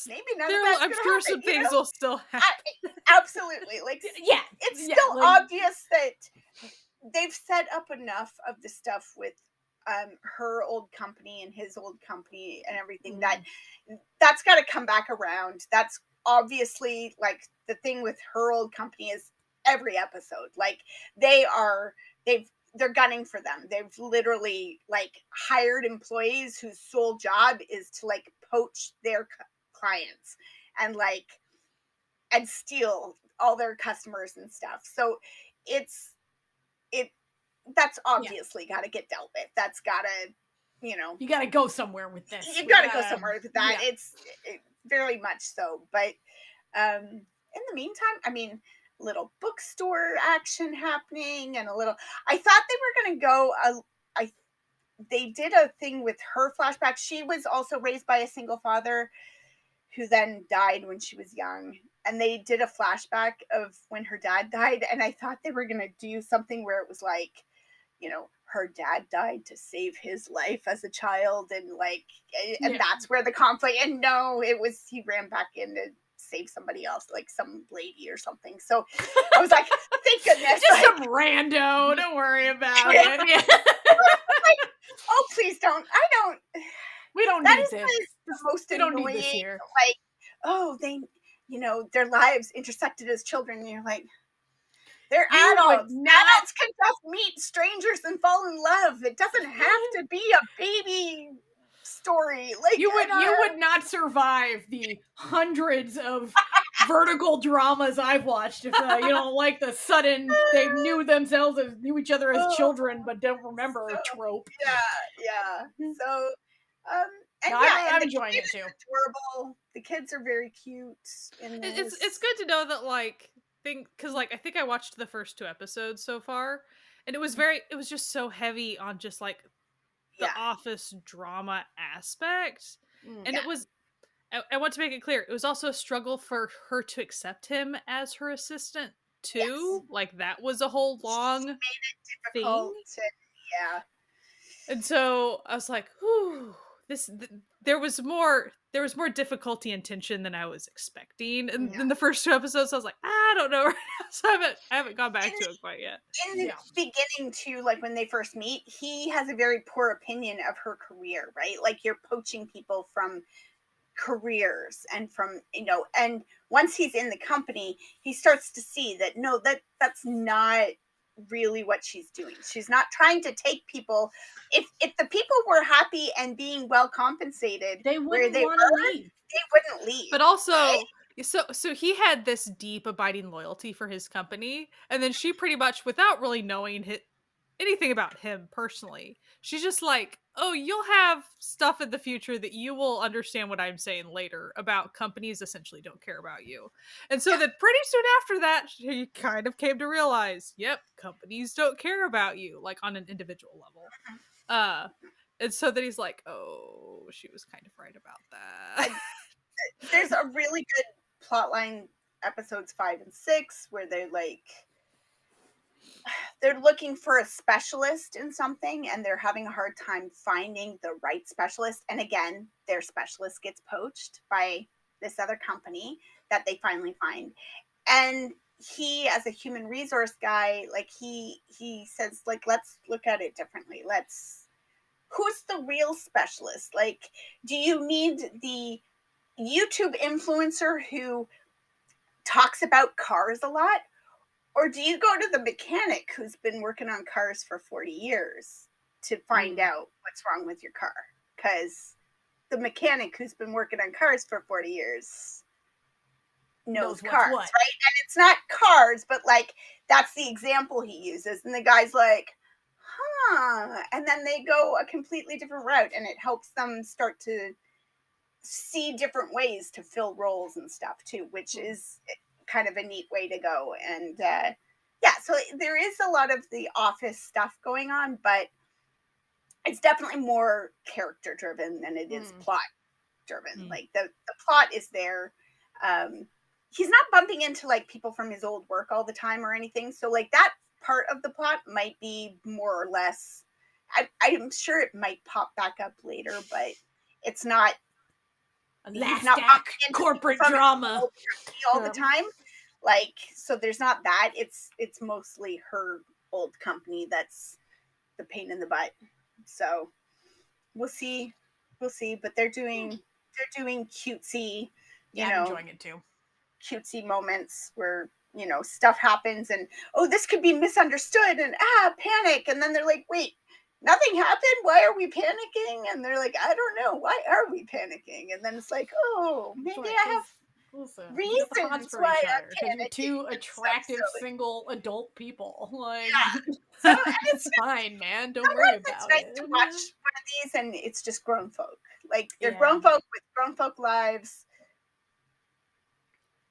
maybe none of that's I'm sure some things will still happen. Absolutely, like, yeah, it's still obvious that they've set up enough of the stuff with her old company and his old company and everything that's got to come back around. That's obviously, like, the thing with her old company is every episode, like, they're gunning for them. They've literally, like, hired employees whose sole job is to, like, poach their clients and, like, and steal all their customers and stuff. So that's obviously got to get dealt with. That's got to You got to go somewhere with this. You got to go somewhere with that. Yeah. It's very much so. But in the meantime, I mean, little bookstore action happening and a little. I thought they were going to go. They did a thing with her flashback. She was also raised by a single father who then died when she was young. And they did a flashback of when her dad died. And I thought they were going to do something where it was like, her dad died to save his life as a child. And that's where the conflict. And no, it was, he ran back in to save somebody else, like some lady or something. So I was like, thank goodness. Just some rando. Don't worry about it. Yeah. Like, oh, please don't. We don't that need is this. the most We don't annoying. need this here. Like, oh, they, their lives intersected as children. And you're like, they're adults. Adults can just meet strangers and fall in love. It doesn't have to be a baby story. Like you would not survive the hundreds of vertical dramas I've watched if you don't like the sudden they knew each other as children but don't remember a trope. Yeah. So I'm enjoying it too. Adorable. The kids are very cute. It's good to know that because I think I watched the first 2 episodes so far, and it was just so heavy on just like the office drama aspect, and it was. I want to make it clear, it was also a struggle for her to accept him as her assistant too. Yes. Like that was a whole long thing. And so I was like, "Whew, there was more difficulty and tension than I was expecting in the first 2 episodes." So I was like, I don't know, so I haven't gone back to it quite yet. In the beginning too, like when they first meet, he has a very poor opinion of her career, right? Like you're poaching people from careers and from and once he's in the company, he starts to see that no, that's not really what she's doing. She's not trying to take people. If the people were happy and being well compensated, they wouldn't leave. They wouldn't leave. But also, right? So he had this deep, abiding loyalty for his company, and then she pretty much, without really knowing anything about him personally, she's just like, oh, you'll have stuff in the future that you will understand what I'm saying later about companies essentially don't care about you. And so then pretty soon after that, she kind of came to realize, yep, companies don't care about you, like on an individual level. And so then he's like, oh, she was kind of right about that. There's a really good plotline, episodes 5 and 6, where they're looking for a specialist in something and they're having a hard time finding the right specialist. And again, their specialist gets poached by this other company that they finally find. And he, as a human resource guy, like he says, like, let's look at it differently. Who's the real specialist? Like, do you need the YouTube influencer who talks about cars a lot? Or do you go to the mechanic who's been working on cars for 40 years to find out what's wrong with your car? Because the mechanic who's been working on cars for 40 years knows cars, right? And it's not cars, but like that's the example he uses. And the guy's like, huh. And then they go a completely different route, and it helps them start to see different ways to fill roles and stuff too, which is kind of a neat way to go. And so there is a lot of the office stuff going on, but it's definitely more character driven than it is plot driven. Like the plot is there. He's not bumping into like people from his old work all the time or anything, so like that part of the plot might be more or less, I'm sure it might pop back up later, but it's not last act corporate drama all the time. Like, so there's not that. It's mostly her old company that's the pain in the butt. So we'll see. But they're doing cutesy, I'm enjoying it too. Cutesy moments where, stuff happens and, oh, this could be misunderstood and panic. And then they're like, wait, nothing happened? Why are we panicking? And they're like, I don't know. Why are we panicking? And then it's like, oh, maybe I have Listen, you got the reasons hots for why each I'm other because you're two panicking this attractive episode. single adult people. Like, Yeah. So, and it's fine, man. Don't sometimes worry it's about nice it. to watch one of these, and it's just grown folk. Like, they're Yeah. grown folk with grown folk lives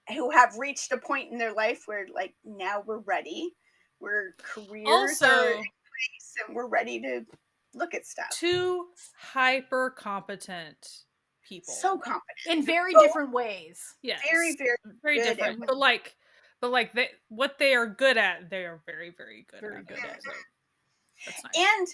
who have reached a point in their life where, like, now we're ready. We're careers are in place, and we're ready to look at stuff. Two hyper competent people. So competent. In very Both different ways. Yes. very, very good different. at But like they, what they are good at, they are very, very good Very at. good at. So that's nice. And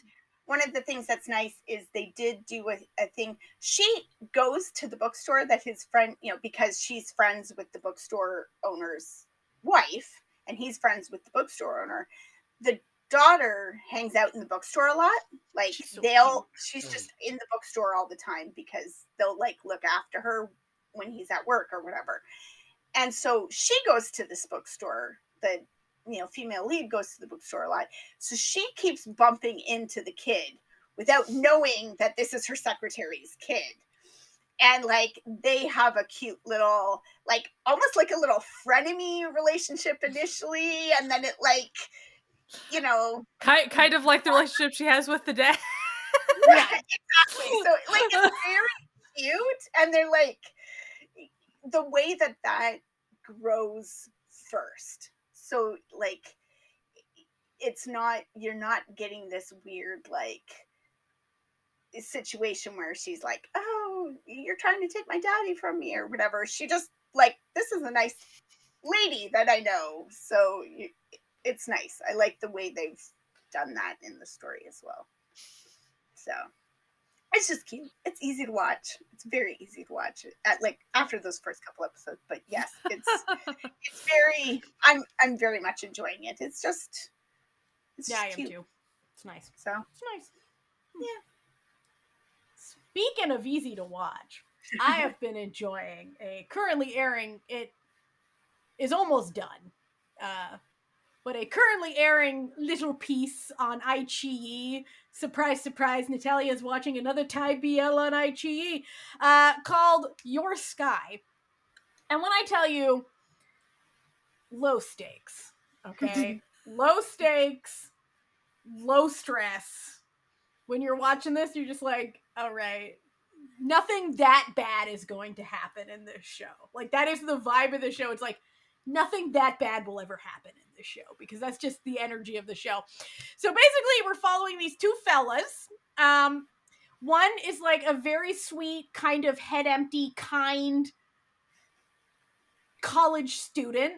one of the things that's nice is they did do a thing. She goes to the bookstore that his friend, because she's friends with the bookstore owner's wife, and he's friends with the bookstore owner. The daughter hangs out in the bookstore a lot. Like, she's just in the bookstore all the time because they'll, like, look after her when he's at work or whatever. And so she goes to this bookstore. The female lead goes to the bookstore a lot. So she keeps bumping into the kid without knowing that this is her secretary's kid. And, like, they have a cute little, like, almost like a little frenemy relationship initially. And then it, like, kind of like the relationship she has with the dad. Yeah, exactly. So, like, it's very cute. And they're, like, the way that grows first. So, like, it's not, you're not getting this weird, like, situation where she's like, oh, you're trying to take my daddy from me or whatever. She just, like, this is a nice lady that I know. So it's nice. I like the way they've done that in the story as well. So it's just cute. It's easy to watch. It's very easy to watch after those first couple episodes. But yes, it's very. I'm very much enjoying it. It's just. I am cute. too. It's nice. So it's nice. Yeah. Speaking of easy to watch, I have been enjoying currently airing. It is almost done. But a currently airing little piece on iQIYI. Surprise, surprise, Natalia is watching another Thai BL on iQIYI called Your Sky. And when I tell you, low stakes, okay? Low stakes, low stress. When you're watching this, you're just like, all right, nothing that bad is going to happen in this show. Like, that is the vibe of the show. It's like, nothing that bad will ever happen in this show because that's just the energy of the show. So basically, we're following these two fellas. One is like a very sweet, kind of head empty, kind college student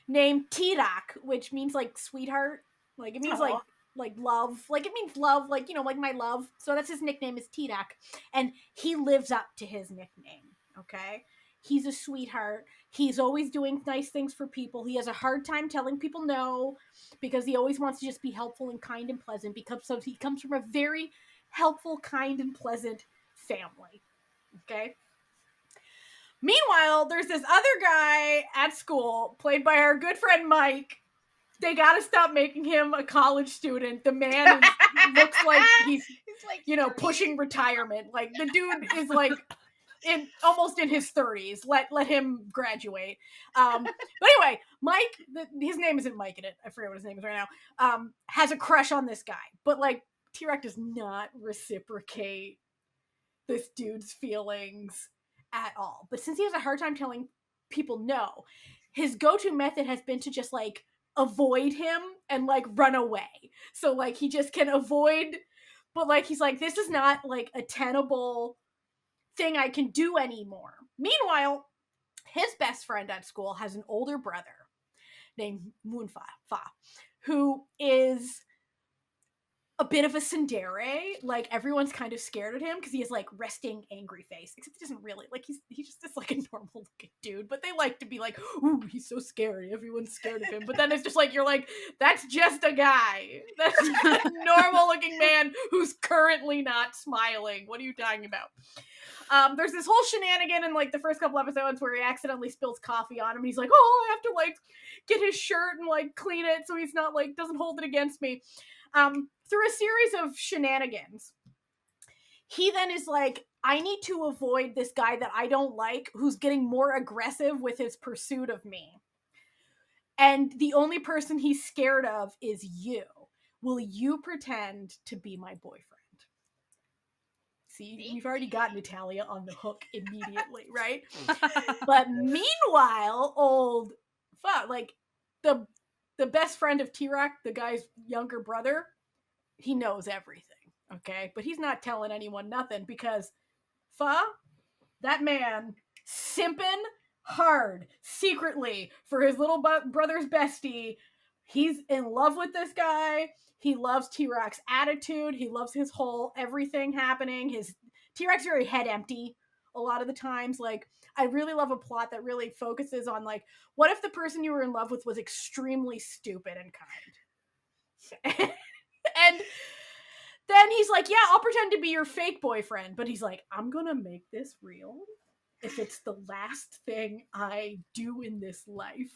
named Tirak, which means like sweetheart. Like, it means like love. Like, it means love, like, like my love. So that's his nickname is Tirak. And he lives up to his nickname, okay? He's a sweetheart. He's always doing nice things for people. He has a hard time telling people no because he always wants to just be helpful and kind and pleasant because he comes from a very helpful, kind, and pleasant family. Okay? Meanwhile, there's this other guy at school, played by our good friend Mike. They gotta stop making him a college student. The man looks like he's like, pushing retirement. Like, the dude is like almost in his 30s. Let him graduate. But anyway, Mike, his name isn't Mike in it. I forget what his name is right now. Has a crush on this guy, but like T-Rex does not reciprocate this dude's feelings at all. But since he has a hard time telling people no, his go-to method has been to just like avoid him and like run away. So like he just can avoid, but like he's like, this is not like a tenable thing I can do anymore. Meanwhile, his best friend at school has an older brother named Moonfa, who is a bit of a tsundere. Like, everyone's kind of scared of him because he has like resting angry face, except he doesn't really, like, he's just this like a normal looking dude, but they like to be like, ooh, he's so scary, everyone's scared of him. But then it's just like, you're like, that's just a guy, that's a normal looking man who's currently not smiling. What are you talking about? There's this whole shenanigan in like the first couple episodes where he accidentally spills coffee on him and he's like, oh, I have to like get his shirt and like clean it so he's not like doesn't hold it against me. Through a series of shenanigans, he then is like, I need to avoid this guy that I don't like who's getting more aggressive with his pursuit of me. And the only person he's scared of is you. Will you pretend to be my boyfriend? See, you've already got Natalia on the hook immediately, right? But meanwhile, the best friend of T-Rex, the guy's younger brother, he knows everything, okay? But he's not telling anyone nothing because that man simping hard secretly for his little brother's bestie. He's in love with this guy. He loves T-Rex attitude. He loves his whole everything happening. His T-Rex very head empty a lot of the times. Like, I really love a plot that really focuses on, like, what if the person you were in love with was extremely stupid and kind? And then he's like, yeah, I'll pretend to be your fake boyfriend. But he's like, I'm gonna make this real if it's the last thing I do in this life.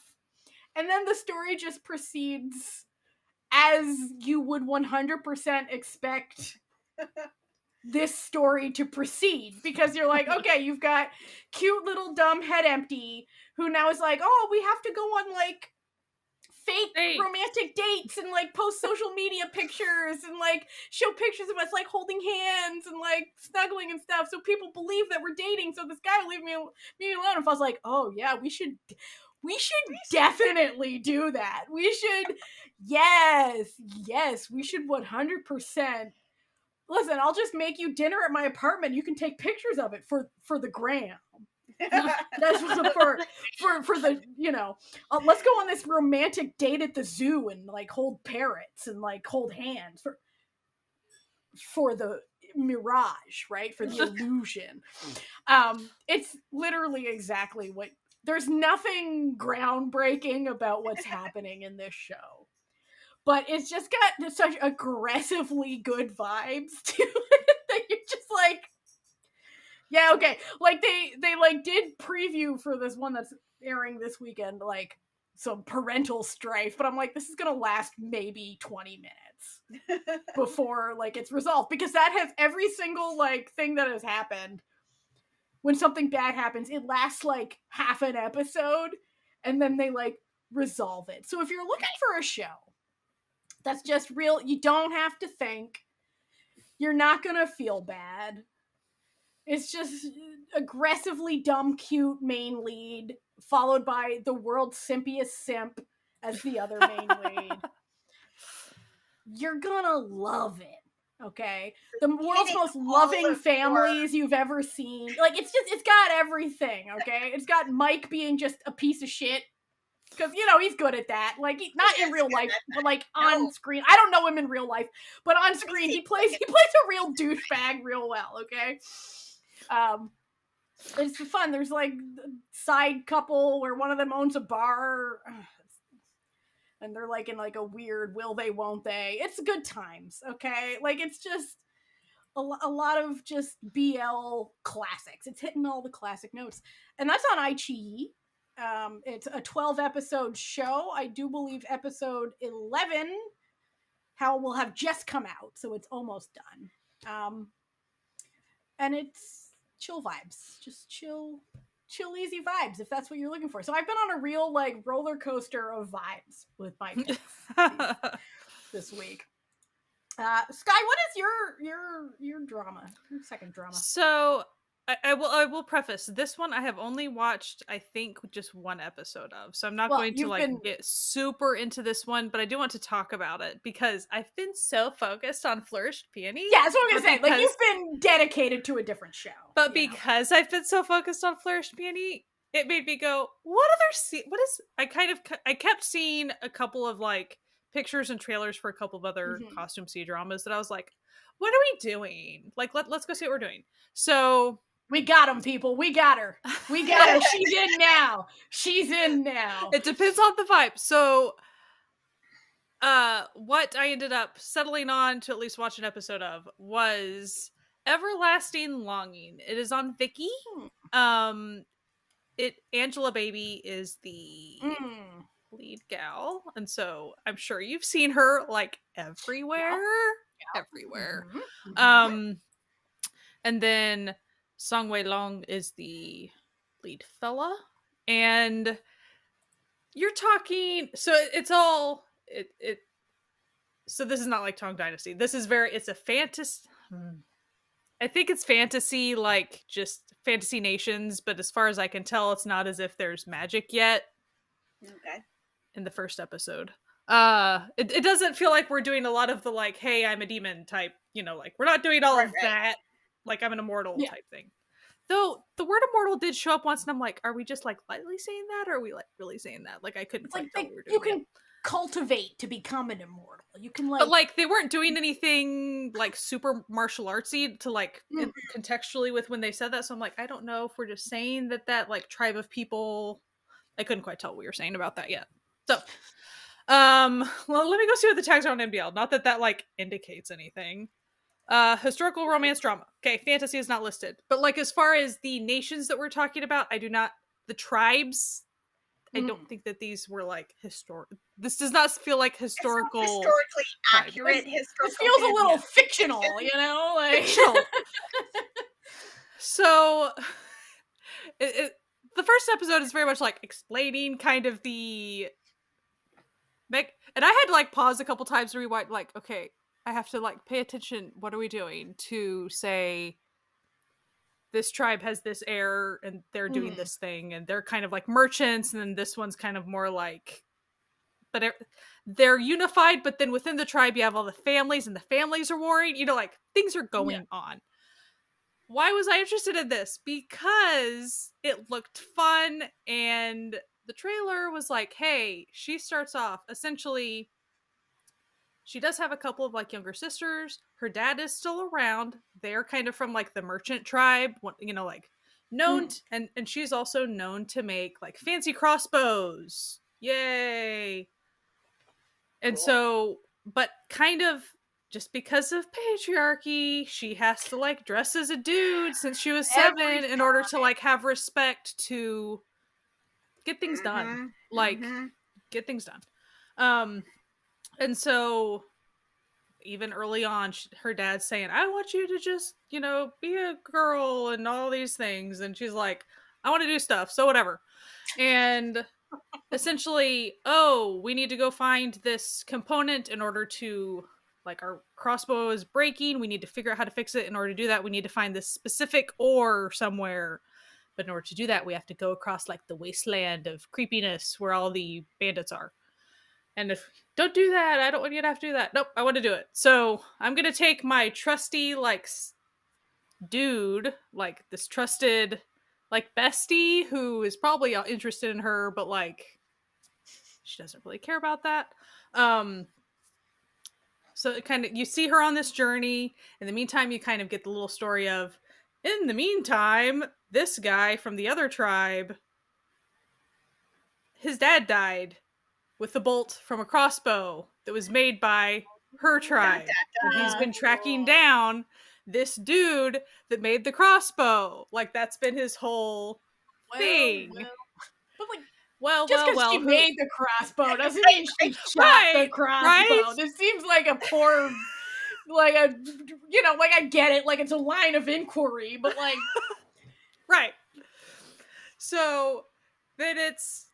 And then the story just proceeds as you would 100% expect this story to proceed. Because you're like, okay, you've got cute little dumb head empty who now is like, oh, we have to go on, like, fake romantic dates and, like, post social media pictures and, like, show pictures of us, like, holding hands and, like, snuggling and stuff so people believe that we're dating so this guy will leave me alone. If I was like, oh, yeah, we should definitely do that. We should, yes, we should 100%. Listen, I'll just make you dinner at my apartment. You can take pictures of it for the gram. That's for the, you know, let's go on this romantic date at the zoo and, like, hold parrots and, like, hold hands for the mirage, right? For the illusion. It's literally exactly what, there's nothing groundbreaking about what's happening in this show. But it's just got such aggressively good vibes to it that you're just like, yeah, okay. Like, they like did preview for this one that's airing this weekend, like, some parental strife, but I'm like, this is gonna last maybe 20 minutes before, like, it's resolved, because that has every single, like, thing that has happened. When something bad happens, it lasts, like, half an episode, and then they, like, resolve it. So if you're looking for a show that's just real, you don't have to think, you're not gonna feel bad. It's just aggressively dumb, cute main lead, followed by the world's simpiest simp as the other main lead. You're gonna love it, okay? The world's most loving families you've ever seen. Like, it's got everything, okay? It's got Mike being just a piece of shit. Because, you know, he's good at that. Like, not in real life, but, like, on screen. I don't know him in real life, but on screen, he plays a real douchebag real well, okay? It's fun. There's, like, side couple where one of them owns a bar, and they're, like, in, like, a weird will they, won't they. It's good times, okay? Like, it's just a lot of just BL classics. It's hitting all the classic notes. And that's on iQIYI. It's a 12-episode show. I do believe episode 11 will have just come out, so it's almost done. And it's chill vibes. Just chill, easy vibes, if that's what you're looking for. So I've been on a real, like, roller coaster of vibes with my picks this week. Sky, what is your drama? Your second drama? So I will preface this one. I have only watched, I think, just one episode of, so I'm not going to get super into this one, but I do want to talk about it because I've been so focused on Flourished Peony. Yeah, that's what I'm gonna say. Like, you've been dedicated to a different show, but because I've been so focused on Flourished Peony, it made me go, what other I kept seeing a couple of, like, pictures and trailers for a couple of other costume C-dramas that I was like, what are we doing? Like, let's go see what we're doing. So we got them, people. We got her. We got her. She's in now. She's in now. It depends on the vibe. So, what I ended up settling on to at least watch an episode of was Everlasting Longing. It is on Viki. Angela Baby is the lead gal, and so I'm sure you've seen her, like, everywhere. And then Song Wei Long is the lead fella. And you're talking, so it's all, so this is not like Tang Dynasty. This is it's a fantasy. I think it's fantasy, like just fantasy nations, but as far as I can tell, it's not as if there's magic yet. Okay. In the first episode. It doesn't feel like we're doing a lot of the like, hey, I'm a demon type, like we're not doing all of that. Like I'm an immortal type thing. Though the word immortal did show up once and I'm like, are we just like lightly saying that or are we like really saying that? Like I couldn't quite tell what we were doing. You can cultivate to become an immortal. You can like, but like they weren't doing anything like super martial artsy to like contextually with when they said that. So I'm like, I don't know if we're just saying that like tribe of people. I couldn't quite tell what we were saying about that yet. So, well, let me go see what the tags are on NBL. Not that like indicates anything. Historical romance drama. Okay, fantasy is not listed. But like as far as the nations that we're talking about, the tribes, I don't think that these were like historic. This does not feel like historical. It's not historically accurate. This feels a little fictional, like fictional. So, the first episode is very much like explaining kind of the. And I had to like pause a couple times to rewind, like, okay, I have to like pay attention. What are we doing to say this tribe has this air and they're doing this thing and they're kind of like merchants, and then this one's kind of more like, but they're unified, but then within the tribe you have all the families and the families are warring, like things are going on. Why was I interested in this? Because it looked fun and the trailer was like, hey, she starts off essentially, she does have a couple of like younger sisters. Her dad is still around. They're kind of from like the merchant tribe, like known and she's also known to make like fancy crossbows. Yay. And so, but kind of just because of patriarchy, she has to like dress as a dude since she was 7 in order to like have respect to get things done. Like get things done. And so even early on, her dad's saying, I want you to just, be a girl and all these things. And she's like, I want to do stuff. So whatever. And essentially, we need to go find this component in order to, like, our crossbow is breaking. We need to figure out how to fix it. In order to do that, we need to find this specific ore somewhere. But in order to do that, we have to go across like the wasteland of creepiness where all the bandits are. And if don't do that, I don't want you to have to do that. Nope, I want to do it. So I'm going to take my trusty, like, dude, like this trusted, like, bestie who is probably interested in her, but like, she doesn't really care about that. So it kind of, you see her on this journey. In the meantime, you kind of get the little story of, in the meantime, this guy from the other tribe, his dad died with a bolt from a crossbow that was made by her tribe. And he's been tracking down this dude that made the crossbow. Like, that's been his whole thing. But like, just because she made the crossbow doesn't mean she shot the crossbow. Right? This seems like a poor, like a, like I get it, like it's a line of inquiry, but like, right. So then it's,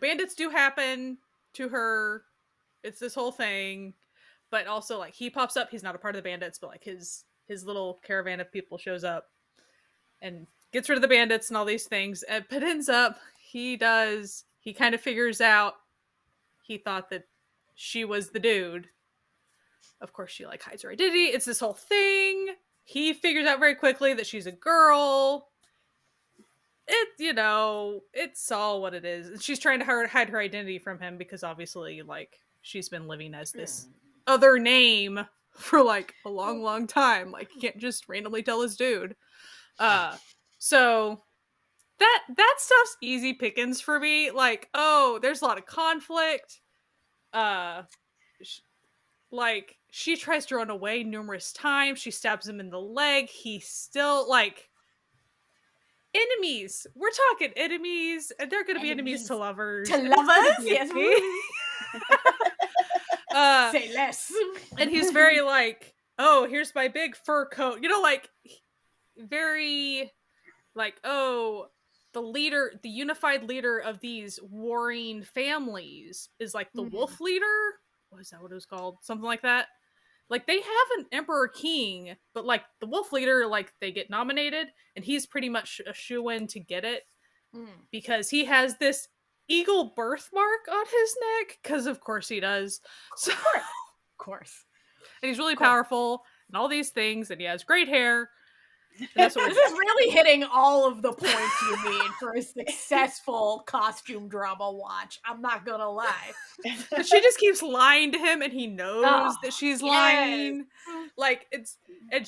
bandits do happen to her. It's this whole thing, but also like he pops up. He's not a part of the bandits, but like his little caravan of people shows up and gets rid of the bandits and all these things. But ends up, he kind of figures out, he thought that she was the dude. Of course, she like hides her identity. It's this whole thing. He figures out very quickly that she's a girl. It's all what it is. She's trying to hide her identity from him because obviously, like, she's been living as this other name for like a long, long time. Like, you can't just randomly tell this dude. So that stuff's easy pickings for me. Like, there's a lot of conflict. Like, she tries to run away numerous times. She stabs him in the leg. He's still like. Enemies. We're talking enemies, and they're going to be enemies to lovers. To lovers? Yes. Say less. And he's very like, oh, here's my big fur coat. You know, like, very, like, oh, the unified leader of these warring families is like the wolf leader. What is that? What it was called? Something like that. Like, they have an emperor king, but like the wolf leader, like, they get nominated, and he's pretty much a shoo-in to get it because he has this eagle birthmark on his neck. Because of course he does. So, of course. And he's really powerful and all these things, and he has great hair. This is really hitting all of the points you need for a successful costume drama watch. I'm not gonna lie. She just keeps lying to him, and he knows that she's lying. Like,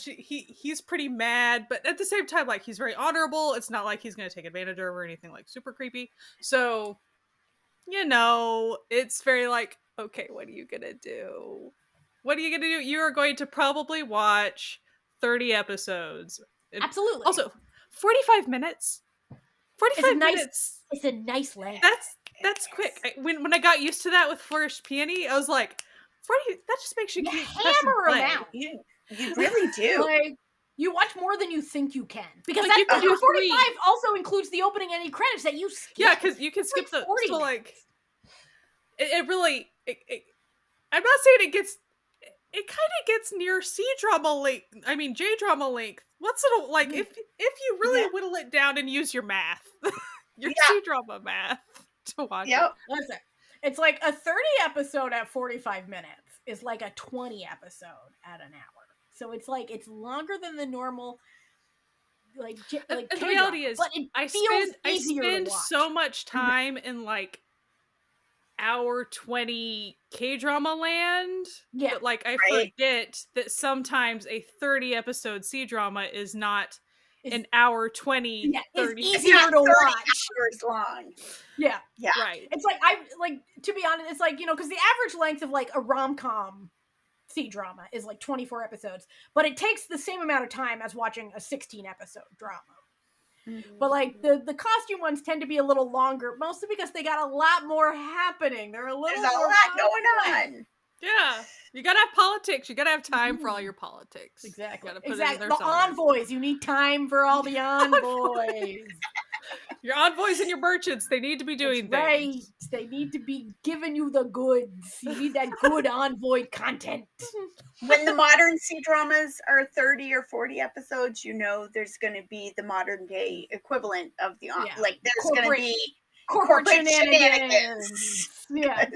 he's pretty mad, but at the same time, like, he's very honorable. It's not like he's gonna take advantage of her or anything like super creepy. So, you know, it's very like, okay, what are you gonna do? What are you gonna do? You are going to probably watch 30 episodes. Absolutely. Also, 45 minutes. 45 minutes. It's a nice length. That's quick. When I got used to that with Flourished Peony, I was like, 40. That just makes you keep hammer them out. You really do. Like, you watch more than you think you can, because like, that 45 also includes the opening ending credits that you skip. Yeah, because you can skip the 40 so like. It really. I'm not saying it gets. It kind of gets near C-drama length. I mean, J-drama length. What's it like? If you really whittle it down and use your math, your C-drama math to watch it. Listen, it's like a 30 episode at 45 minutes is like a 20 episode at an hour. So it's like it's longer than the normal. Like the reality is, but I spend so much time in like hour 20 K-drama land that like I forget that sometimes a 30 episode C-drama is not an hour 20 30 it's easier to watch. Hours long. Yeah right. It's like to be honest, it's like, you know, because the average length of like a rom-com C-drama is like 24 episodes, but it takes the same amount of time as watching a 16 episode drama. But like the costume ones tend to be a little longer, mostly because they got a lot more happening. There's a lot going on. Yeah, you gotta have politics. You gotta have time for all your politics. Exactly. You gotta put it in the envoys. You need time for all the envoys. Your envoys and your merchants. They need to be doing things. Right. They need to be giving you the goods. You need that good envoy content. When the modern C-dramas are 30 or 40 episodes, you know there's going to be the modern day equivalent of the like there's going to be corporate shenanigans. Yes.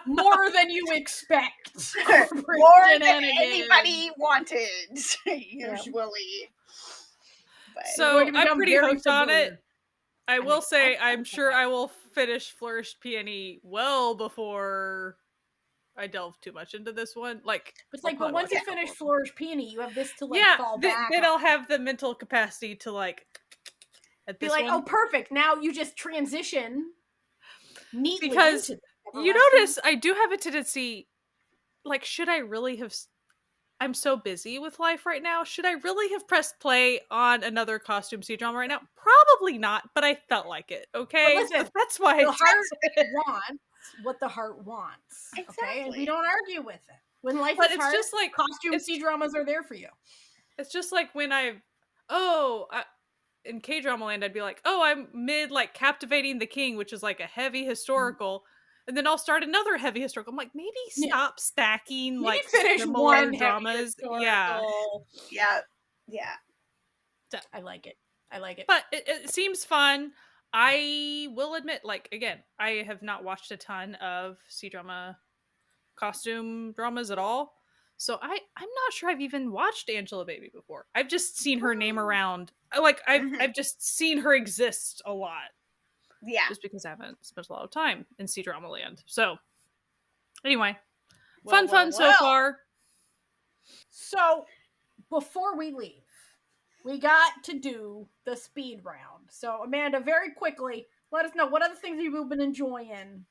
More than you expect. More than anybody wanted, usually. But so I'm pretty hooked on it. I will say, I'm sure I will finish Flourished Peony well before I delve too much into this one. Like, it's like, but once you finish Flourished Peony, you have this to like fall back. Then I'll have the mental capacity to like be like, oh, perfect. Now you just transition neatly. Because you notice I do have a tendency, like, should I really have? I'm so busy with life right now. Should I really have pressed play on another costume C-drama right now? Probably not, but I felt like it. Okay, listen, that's why the heart wants what the heart wants. Exactly. Okay, and we don't argue with it. When life is hard, just like costume C-dramas are there for you. It's just like when in K-drama land, I'd be like, oh, I'm mid like Captivating the King, which is like a heavy historical. And then I'll start another heavy historical. I'm like, maybe stop stacking like similar dramas. Yeah. I like it. But it seems fun. I will admit, like, again, I have not watched a ton of C-drama costume dramas at all. So I'm not sure I've even watched Angelababy before. I've just seen her name around. Like, I've just seen her exist a lot. Yeah. Just because I haven't spent a lot of time in C-drama land. So, anyway. Fun so far. So, before we leave, we got to do the speed round. So, Amanda, very quickly, let us know what other things you've been enjoying.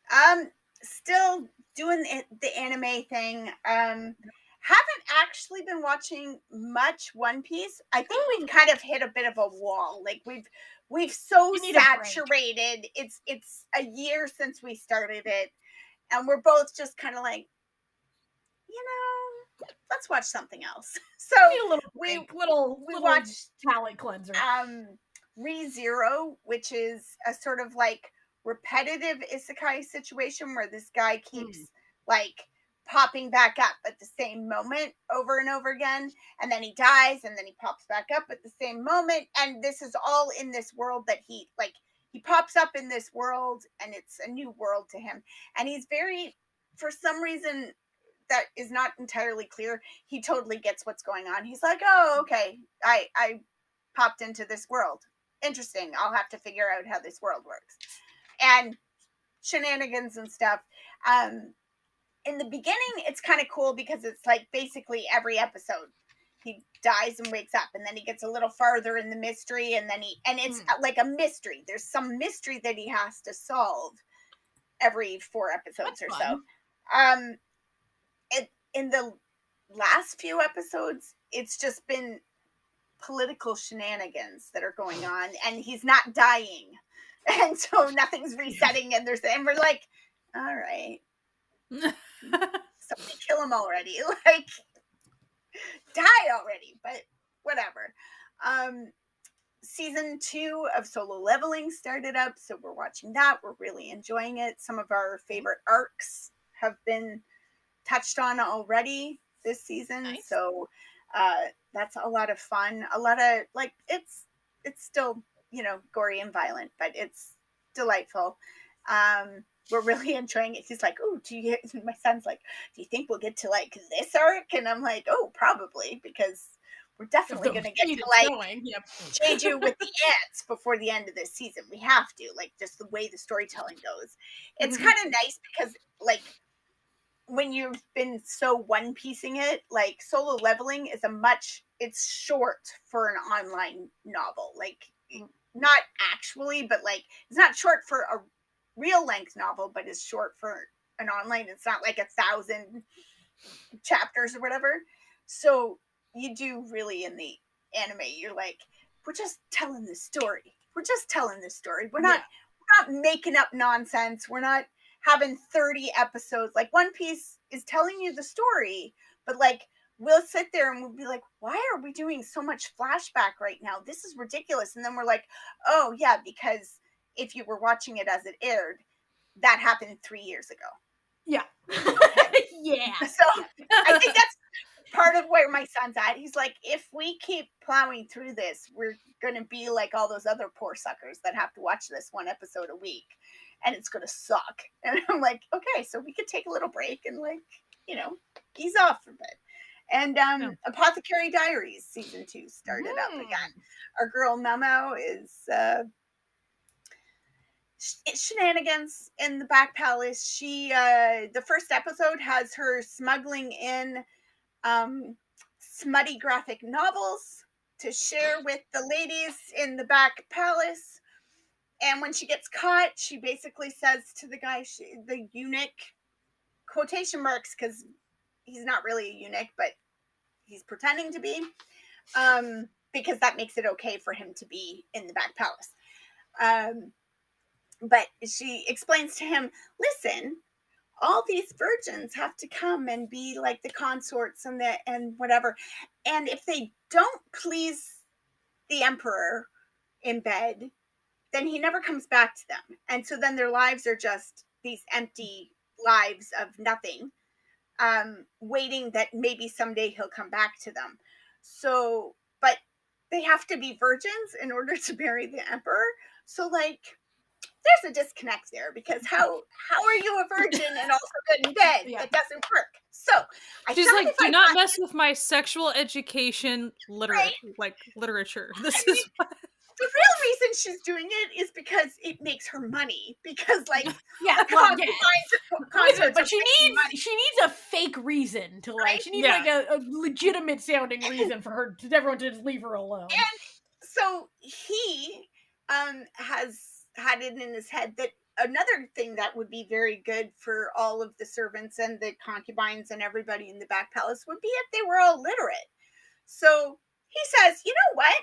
Still doing the anime thing. Haven't actually been watching much One Piece. I think we've kind of hit a bit of a wall. Like we've so saturated. It's a year since we started it, and we're both just kind of like, let's watch something else. So need a little we little watched talent cleanser. ReZero, which is a sort of like repetitive isekai situation where this guy keeps like popping back up at the same moment over and over again, and then he dies, and then he pops back up at the same moment, and this is all in this world that he pops up in this world, and it's a new world to him, and he's very, for some reason that is not entirely clear, he totally gets what's going on. He's like, oh, okay, I popped into this world. Interesting. I'll have to figure out how this world works. And shenanigans and stuff. In the beginning, it's kind of cool because it's like basically every episode he dies and wakes up, and then he gets a little farther in the mystery, and then it's like a mystery. There's some mystery that he has to solve every 4 episodes or so. In the last few episodes, it's just been political shenanigans that are going on, and he's not dying, and so nothing's resetting, and we're like, all right, somebody kill him already, like die already, but whatever. Season 2 of Solo Leveling started up, so we're watching that. We're really enjoying it. Some of our favorite arcs have been touched on already this season. Nice. So that's a lot of fun. A lot of like it's still, gory and violent, but it's delightful. We're really enjoying it. He's like, oh, my son's like, do you think we'll get to like this arc? And I'm like, oh, probably, because we're definitely going to get to like Jeju with the ants before the end of this season. We have to, like, just the way the storytelling goes. It's kind of nice because like when you've been so one-piecing it, like Solo Leveling is it's short for an online novel. Like, not actually, but like, it's not short for a real length novel, but it's short for an online. It's not like 1,000 chapters or whatever. So you do really, in the anime, you're like, we're just telling this story. We're not making up nonsense. We're not having 30 episodes. Like, One Piece is telling you the story, but like, we'll sit there and we'll be like, why are we doing so much flashback right now? This is ridiculous. And then we're like, oh yeah, because if you were watching it as it aired, that happened 3 years ago. Yeah. Okay. Yeah. So I think that's part of where my son's at. He's like, if we keep plowing through this, we're going to be like all those other poor suckers that have to watch this 1 episode a week, and it's going to suck. And I'm like, okay, so we could take a little break and like, ease off a bit. And Apothecary Diaries season 2 started up again. Our girl Momo is shenanigans in the back palace. She the first episode has her smuggling in smutty graphic novels to share with the ladies in the back palace. And when she gets caught, she basically says to the guy, the eunuch, quotation marks, because he's not really a eunuch, but he's pretending to be, because that makes it okay for him to be in the back palace. But she explains to him, listen, all these virgins have to come and be like the consorts and whatever. And if they don't please the emperor in bed, then he never comes back to them. And so then their lives are just these empty lives of nothing, waiting that maybe someday he'll come back to them. So, but they have to be virgins in order to marry the emperor. So like, there's a disconnect there, because how are you a virgin and also good in bed? Yeah. It doesn't work. So she's like, do not mess with my sexual education literature. This is the real reason she's doing it is because it makes her money. Because like, but she needs a fake reason to like. Right? She needs like a legitimate sounding reason for everyone to just leave her alone. And so he has had it in his head that another thing that would be very good for all of the servants and the concubines and everybody in the back palace would be if they were all literate. So he says, you know what?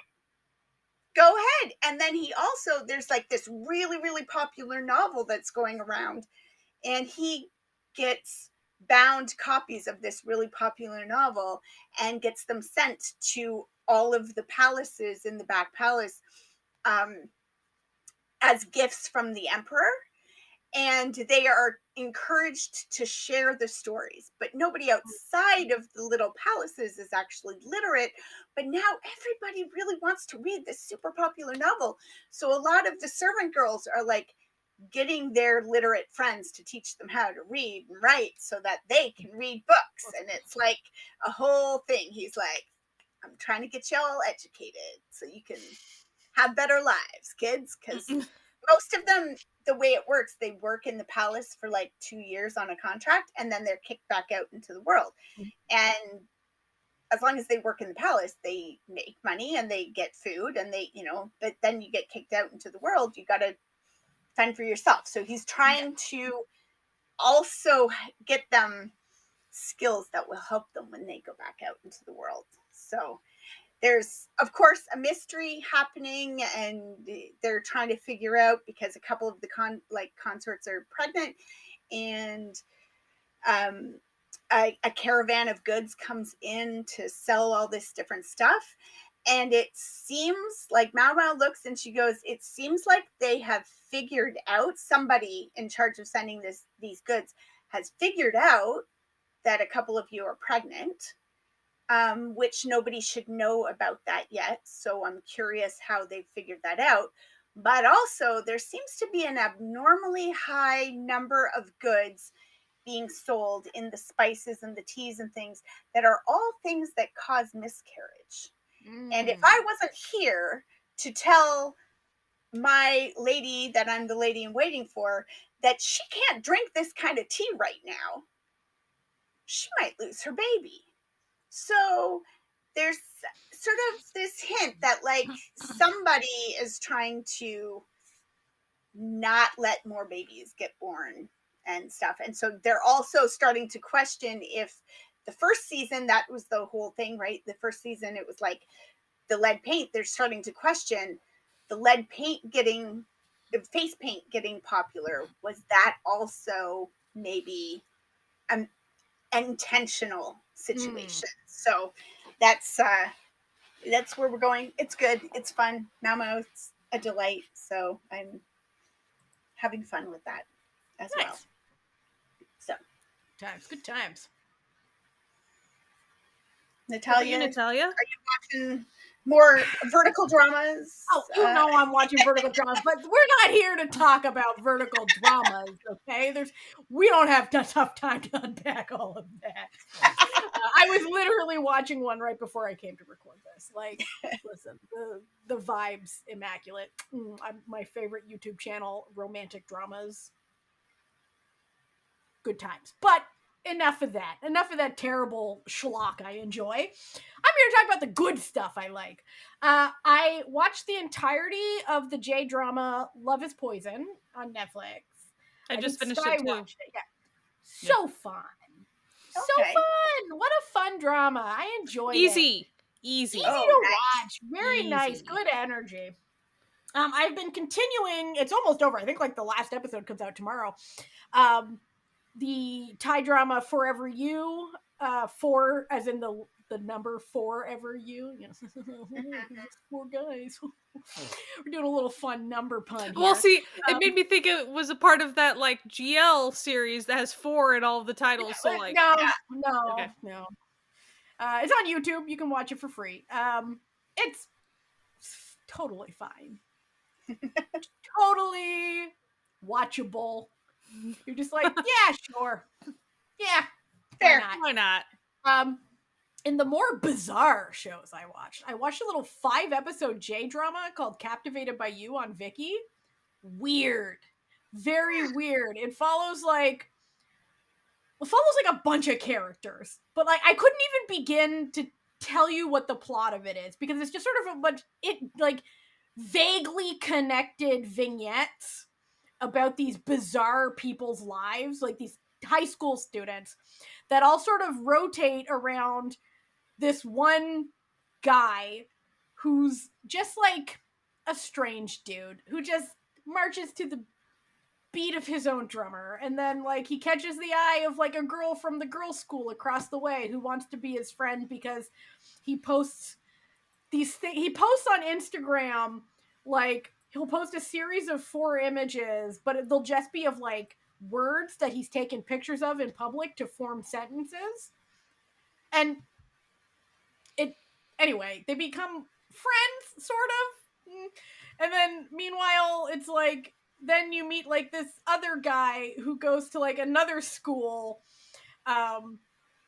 Go ahead. And then he also, there's like this really, really popular novel that's going around, and he gets bound copies of this really popular novel and gets them sent to all of the palaces in the back palace as gifts from the emperor. And they are encouraged to share the stories, but nobody outside of the little palaces is actually literate. But now everybody really wants to read this super popular novel. So a lot of the servant girls are like getting their literate friends to teach them how to read and write so that they can read books. And it's like a whole thing. He's like, I'm trying to get y'all educated so you can have better lives, kids. Because most of them, the way it works, they work in the palace for like 2 years on a contract, and then they're kicked back out into the world. And as long as they work in the palace, they make money and they get food and they, but then you get kicked out into the world. You got to fend for yourself. So he's trying to also get them skills that will help them when they go back out into the world. So there's, of course, a mystery happening, and they're trying to figure out, because a couple of the consorts are pregnant, and a caravan of goods comes in to sell all this different stuff. And it seems like Mao Mao looks and she goes, it seems like they have figured out, somebody in charge of sending these goods has figured out that a couple of you are pregnant. Which nobody should know about that yet. So I'm curious how they figured that out. But also, there seems to be an abnormally high number of goods being sold in the spices and the teas and things that are all things that cause miscarriage. And if I wasn't here to tell my lady that I'm the lady in waiting for that she can't drink this kind of tea right now, she might lose her baby. So there's sort of this hint that like somebody is trying to not let more babies get born and stuff. And so they're also starting to question if the first season, that was the whole thing, right? The first season, it was like the lead paint. They're starting to question the lead paint getting, the face paint getting popular. Was that also maybe an intentional situation? So that's where we're going. It's good. It's fun. Mao Mao's a delight. So I'm having fun with that as well. So good times. Natalia, Natalia, are you watching more vertical dramas? Oh, you know I'm watching vertical dramas, but we're not here to talk about vertical dramas, okay? We don't have enough time to unpack all of that. I was literally watching one right before I came to record this. Like, listen, the vibe's immaculate. My favorite YouTube channel, romantic dramas. Good times. But enough of that. Enough of that terrible schlock I enjoy. I'm here to talk about the good stuff I like. I watched the entirety of the J-drama Love is Poison on Netflix. I just finished it too. Watched it. Yeah. So fun. Okay. So fun. What a fun drama. I enjoyed it. Easy to watch. Very nice. Good energy. I've been continuing. It's almost over. I think like the last episode comes out tomorrow. The Thai drama Forever You, 4 as in the number Forever You. Yes. 4 guys. We're doing a little fun number pun here. Well, see, it made me think it was a part of that like GL series that has 4 in all of the titles. So like, no. It's on YouTube. You can watch it for free. It's totally fine. Totally watchable. You're just like, yeah, sure. Yeah. Fair. Why not? In the more bizarre shows I watched a little 5-episode J-drama called Captivated by You on Viki. Weird. Very weird. It follows like a bunch of characters. But like I couldn't even begin to tell you what the plot of it is because it's just sort of a bunch vaguely connected vignettes about these bizarre people's lives, like these high school students that all sort of rotate around this one guy who's just like a strange dude who just marches to the beat of his own drummer, and then like he catches the eye of like a girl from the girls' school across the way who wants to be his friend because he posts these things. He posts on Instagram, like he'll post a series of 4 images, but they'll just be of like words that he's taken pictures of in public to form sentences. And anyway, they become friends, sort of. And then meanwhile, it's like, then you meet like this other guy who goes to like another school,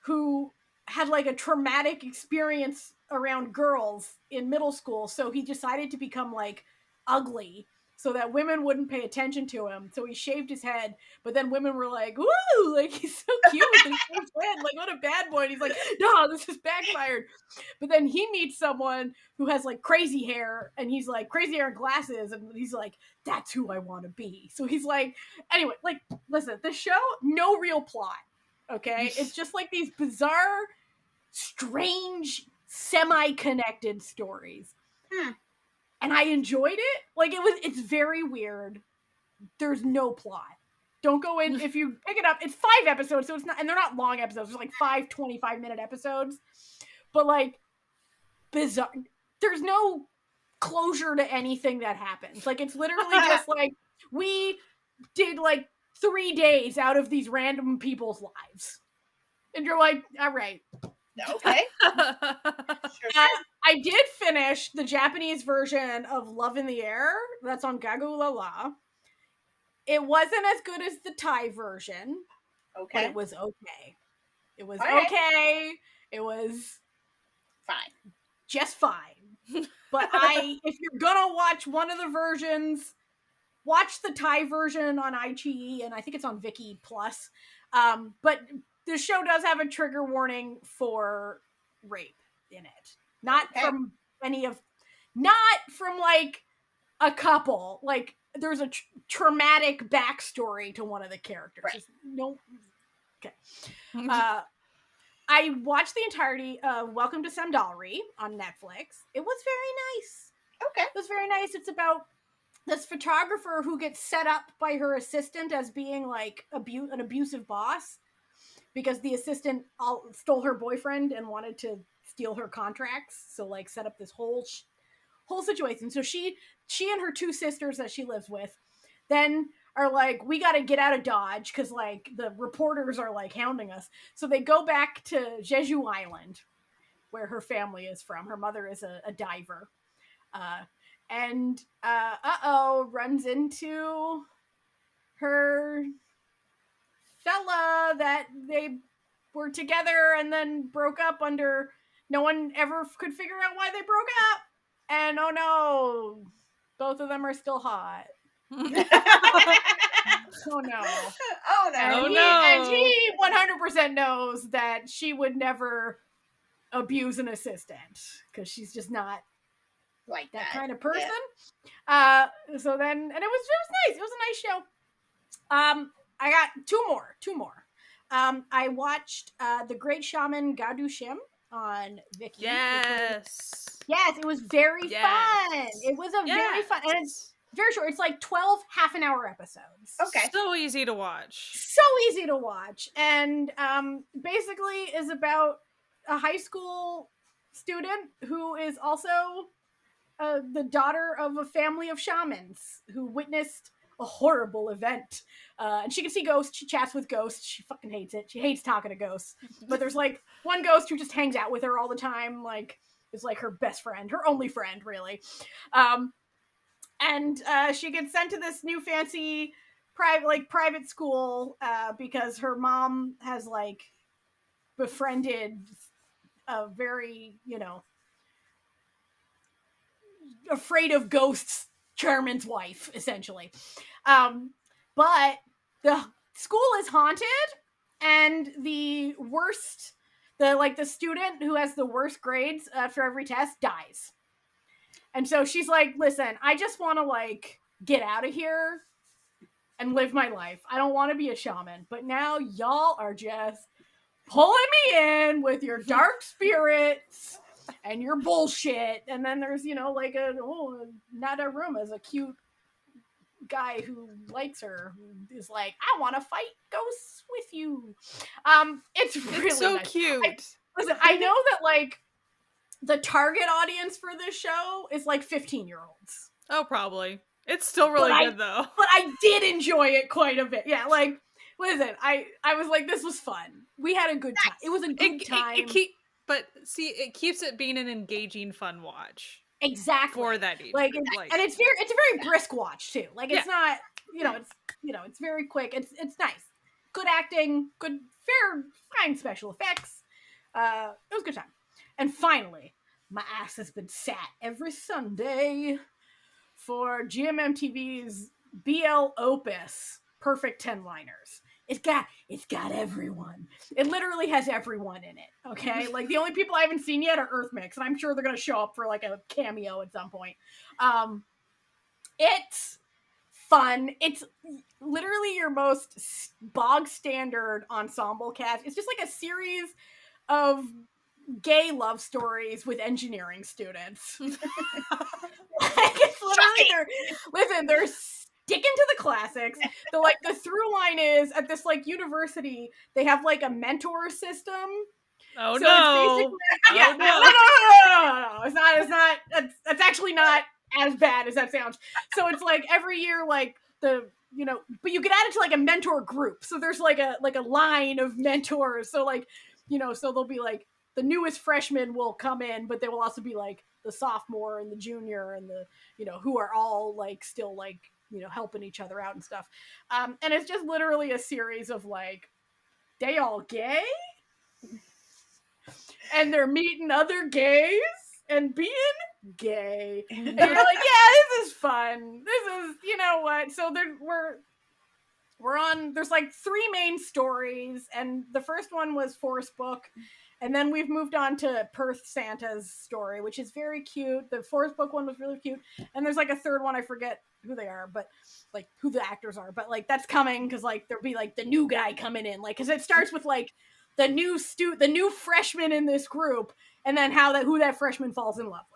who had like a traumatic experience around girls in middle school. So he decided to become like ugly so that women wouldn't pay attention to him. So he shaved his head, but then women were like, "Woo, like he's so cute with his shaved head, like what a bad boy." And he's like, "No, this is backfired." But then he meets someone who has like crazy hair, and he's like crazy hair and glasses, and he's like, "That's who I want to be." So he's like, anyway, like listen, the show, no real plot. Okay, it's just like these bizarre, strange, semi-connected stories. And I enjoyed it. Like it's very weird. There's no plot. Don't go in. If you pick it up, it's 5 episodes, so it's not, and they're not long episodes. There's like 5 25-minute episodes. But like bizarre. There's no closure to anything that happens. Like it's literally just like we did like 3 days out of these random people's lives. And you're like, all right. Okay. Sure. I did finish the Japanese version of Love in the Air. That's on Gagu La La. It wasn't as good as the Thai version. Okay. But it was okay. It was All right. okay. It was Fine. just fine. But if you're gonna watch one of the versions, watch the Thai version on iQIYI, and I think it's on Viki Plus. But the show does have a trigger warning for rape in it. Not from like a couple. Like there's a traumatic backstory to one of the characters. Right. Just, no. Okay. I watched the entirety of Welcome to Samdalri on Netflix. It was very nice. Okay. It was very nice. It's about this photographer who gets set up by her assistant as being like an abusive boss because the assistant stole her boyfriend and wanted to steal her contracts. So like set up this whole situation. So she and her 2 sisters that she lives with then are like, we got to get out of Dodge because like the reporters are like hounding us. So they go back to Jeju Island where her family is from. Her mother is a diver. And runs into her fella that they were together and then broke up under, no one ever could figure out why they broke up. And oh no, both of them are still hot. Oh no. Oh no. And he 100% knows that she would never abuse an assistant because she's just not like that kind of person. Yeah. So then, and it was nice. It was a nice show. I got two more. I watched The Great Shaman Gadu Shim on Viki. Yes. Yes, it was very fun. It was very fun. And it's very short. It's like 12 half-an-hour episodes. Okay. So easy to watch. So easy to watch. And basically is about a high school student who is also the daughter of a family of shamans who witnessed a horrible event. And she can see ghosts. She chats with ghosts. She fucking hates it. She hates talking to ghosts. But there's like one ghost who just hangs out with her all the time. Like, is like her best friend, her only friend, really. And she gets sent to this new fancy private school because her mom has like befriended a very, afraid of ghosts chairman's wife, essentially. But the school is haunted, and the student who has the worst grades after every test dies. And so she's like, listen, I just want to like get out of here and live my life. I don't want to be a shaman, but now y'all are just pulling me in with your dark spirits and your bullshit. And then there's, like Nataruma's a cute guy who likes her who is like, I want to fight ghosts with you. It's really so nice. cute. Listen, I know that like the target audience for this show is like 15-year-olds. Oh, probably. It's still really good though. But I did enjoy it quite a bit. Yeah, like listen, I was like, this was fun. We had a good time. It was a good time. But see, it keeps it being an engaging, fun watch. Exactly. For that age. Like, and it's a very brisk watch too. Like it's not, it's very quick. It's nice. Good acting, good, fine special effects. It was a good time. And finally, my ass has been sat every Sunday for GMMTV's BL Opus Perfect 10-liners. It's got everyone. It literally has everyone in it. Okay, like the only people I haven't seen yet are Earthmix, and I'm sure they're gonna show up for like a cameo at some point. It's fun. It's literally your most bog standard ensemble cast. It's just like a series of gay love stories with engineering students. Like it's literally they're sticking to the classics. The through line is at this like university they have like a mentor system. Oh so no! No. It's not. That's actually not as bad as that sounds. So it's like every year, like but you get added to like a mentor group. So there's like a line of mentors. So like, so they'll be like the newest freshman will come in, but they will also be like the sophomore and the junior and the who are all like still like helping each other out and stuff. And it's just literally a series of like they all gay. And they're meeting other gays and being gay. And you're like, yeah, this is fun. This is, you know what? So we're on, there's like 3 main stories, and the first one was Forest Book, and then we've moved on to Perth Santa's story, which is very cute. The Forest Book one was really cute, and there's like a third one, I forget who they are, but like who the actors are, but like that's coming, because like there'll be like the new guy coming in, like because it starts with like the new freshman in this group, and then who that freshman falls in love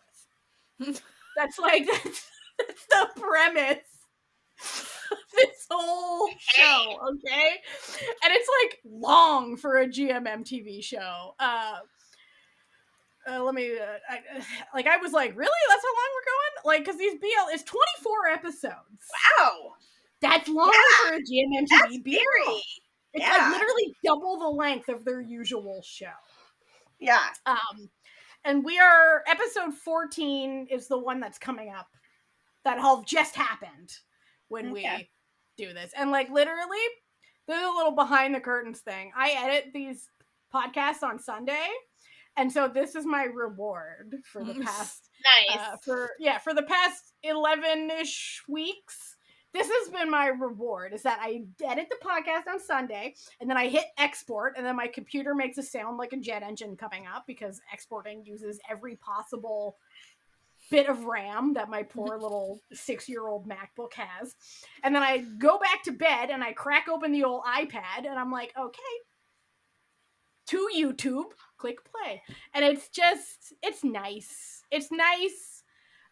with. That's the premise of this whole show, okay? And it's like long for a GMM show. I was like, really? That's how long we're going? Like, because these BL is 24 episodes. Wow, that's long for a GMM BL. It's like literally double the length of their usual show. Yeah. And we are, episode 14 is the one that's coming up. That all just happened when we do this. And like literally, there's a little behind the curtains thing. I edit these podcasts on Sunday. And so this is my reward for the past for the past 11-ish weeks. This has been my reward, is that I edit the podcast on Sunday, and then I hit export, and then my computer makes a sound like a jet engine coming up, because exporting uses every possible bit of RAM that my poor little 6-year-old MacBook has. And then I go back to bed, and I crack open the old iPad, and I'm like, okay, to YouTube, click play. And it's nice. It's nice.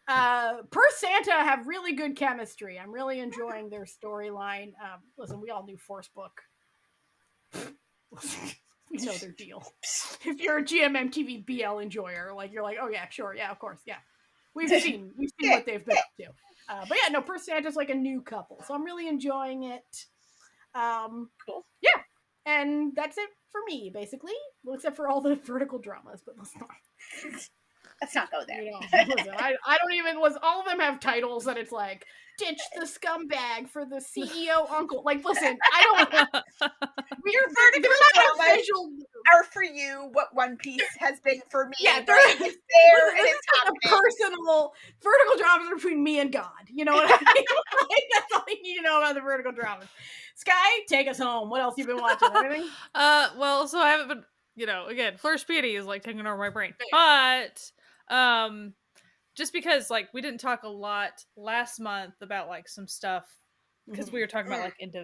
Per Santa have really good chemistry. I'm really enjoying their storyline. Listen, we all knew Force Book. We know their deal. If you're a GMM BL enjoyer, like you're like, oh yeah, sure, yeah, of course, yeah. We've seen what they've been up to. But yeah, no, Per Santa's like a new couple, so I'm really enjoying it. Cool. Yeah, and that's it for me, basically. Well, except for all the vertical dramas, but let's not go there. Listen, I don't even. All of them have titles that it's like, ditch the scumbag for the CEO uncle. Like, listen, I don't. Your vertical dramas are for you what One Piece has been for me. Yeah, it's there and it's happening. Personal vertical dramas are between me and God. You know what I mean? Like, that's all you need to know about the vertical dramas. Sky, take us home. What else you been watching? Anything? Well, so I haven't been. Again, Flourished Peony is like taking over my brain, but. Just because like we didn't talk a lot last month about like some stuff, because we were talking about like end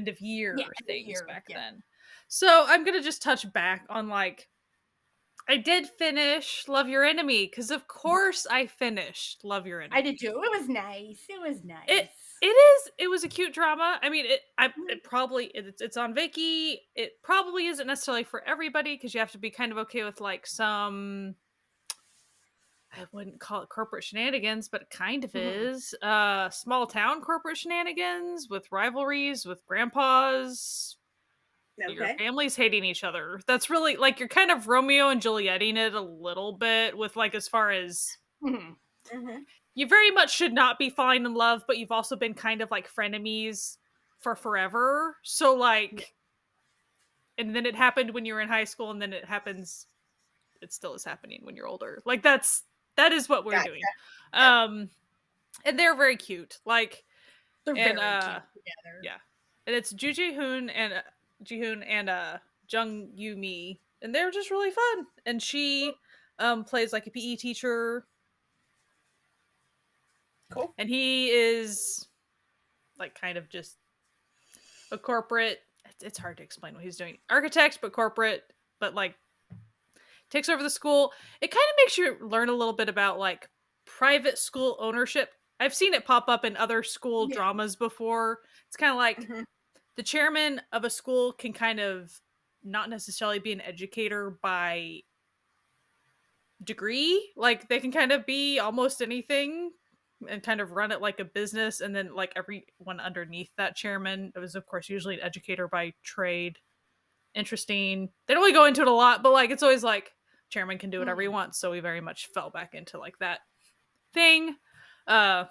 of year things back then. So I'm gonna just touch back on like I did finish Love Your Enemy, because of course I finished Love Your Enemy. I did too. It was nice. It was a cute drama. I mean, it's on Viki. It probably isn't necessarily for everybody, because you have to be kind of okay with like some, I wouldn't call it corporate shenanigans, but it kind of is. Small town corporate shenanigans with rivalries with grandpas. Okay. Your families hating each other. That's really like you're kind of Romeo and Julieting it a little bit with like as far as you very much should not be falling in love, but you've also been kind of like frenemies for forever. So like, and then it happened when you were in high school, and then it still is happening when you're older. Like that is what we're doing. And they're very cute. Like they're very cute together. Yeah. And it's Ji-hoon and Jung Yu-mi, and they're just really fun. And she plays like a PE teacher. Cool. And he is like kind of just a corporate, it's hard to explain what he's doing. Architect, but corporate, but like takes over the school. It kind of makes you learn a little bit about like private school ownership. I've seen it pop up in other school dramas before. It's kind of like the chairman of a school can kind of not necessarily be an educator by degree. Like they can kind of be almost anything and kind of run it like a business. And then like everyone underneath that chairman is of course usually an educator by trade. Interesting. They don't really go into it a lot, but like it's always like chairman can do whatever he wants. So we very much fell back into like that thing. But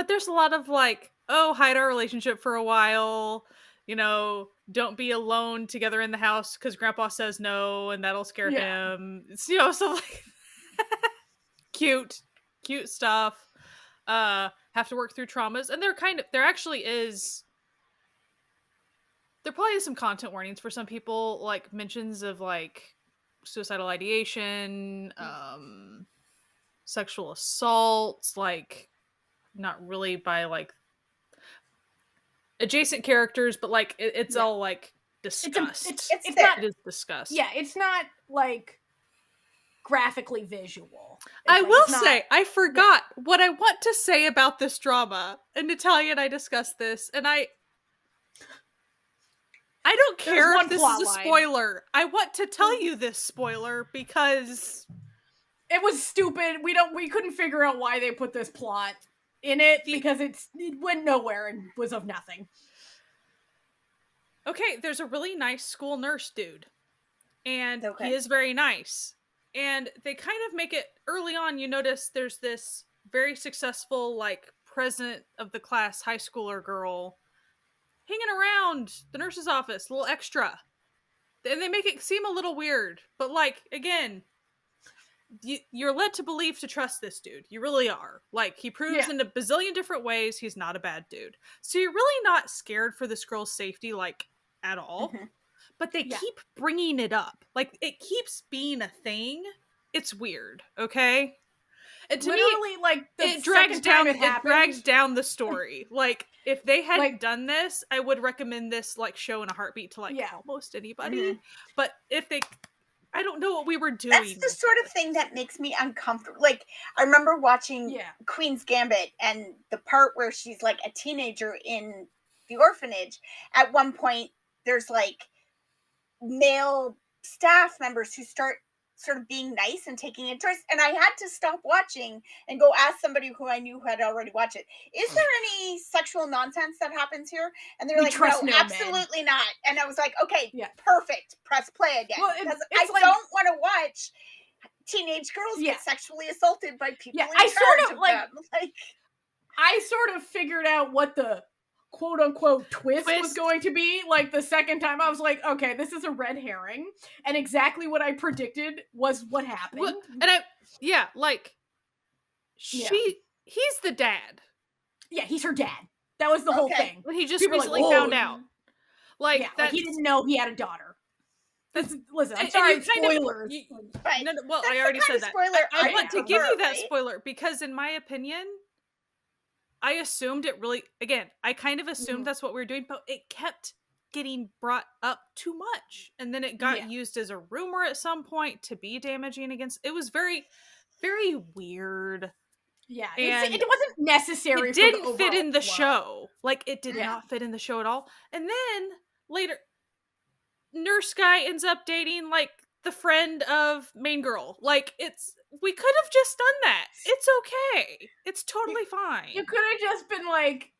there's a lot of like, oh, hide our relationship for a while, don't be alone together in the house because grandpa says no and that'll scare him. It's, so like cute stuff. Have to work through traumas, and there probably is some content warnings for some people, like mentions of like suicidal ideation, sexual assaults, like not really by like adjacent characters, but like it's all like discussed. It is discussed. Yeah, it's not like graphically visual. I will say, I forgot what I want to say about this drama, and Natalia and I discussed this, and I don't care if this is a spoiler. I want to tell you this spoiler because it was stupid. We couldn't figure out why they put this plot in it because it went nowhere and was of nothing. Okay, there's a really nice school nurse dude, and he is very nice. And they kind of make it early on. You notice there's this very successful, like, president of the class high schooler girl hanging around the nurse's office, a little extra. And they make it seem a little weird. But, like, again, you're led to believe to trust this dude. You really are. Like, he proves in a bazillion different ways he's not a bad dude. So you're really not scared for this girl's safety, like, at all. But they keep bringing it up. Like, it keeps being a thing. It's weird, okay? And to literally, me, like, it drags down the story. Like, if they hadn't done this, I would recommend this, like, show in a heartbeat to, like, almost anybody. But if they... I don't know what we were doing. That's the sort of thing that makes me uncomfortable. Like, I remember watching Queen's Gambit, and the part where she's, like, a teenager in the orphanage. At one point, there's, like, male staff members who start sort of being nice and taking interest, and I had to stop watching and go ask somebody who I knew had already watched it, is there any sexual nonsense that happens here? And they're like, no, absolutely not. And I was like, okay, perfect, press play again, because I don't want to watch teenage girls get sexually assaulted by people in charge of them. Like, I sort of figured out what the quote-unquote twist was going to be, like, the second time. I was like, okay, this is a red herring, and exactly what I predicted was what happened. Well, and he's the dad. Yeah, he's her dad. That was the whole thing. He just recently found out. Like, he didn't know he had a daughter. Listen, I'm sorry, spoilers. I already said that. I want to give you that spoiler, because in my opinion, I assumed it really, again, I kind of assumed that's what we were doing, but it kept getting brought up too much. And then it got used as a rumor at some point to be damaging against. It was very, very weird. Yeah, and it wasn't necessary. It didn't for the fit in the flow. show. Like, it did not fit in the show at all. And then later, Nurse Guy ends up dating like the friend of main girl. Like, we could have just done that. It's okay. It's totally fine. You could have just been like,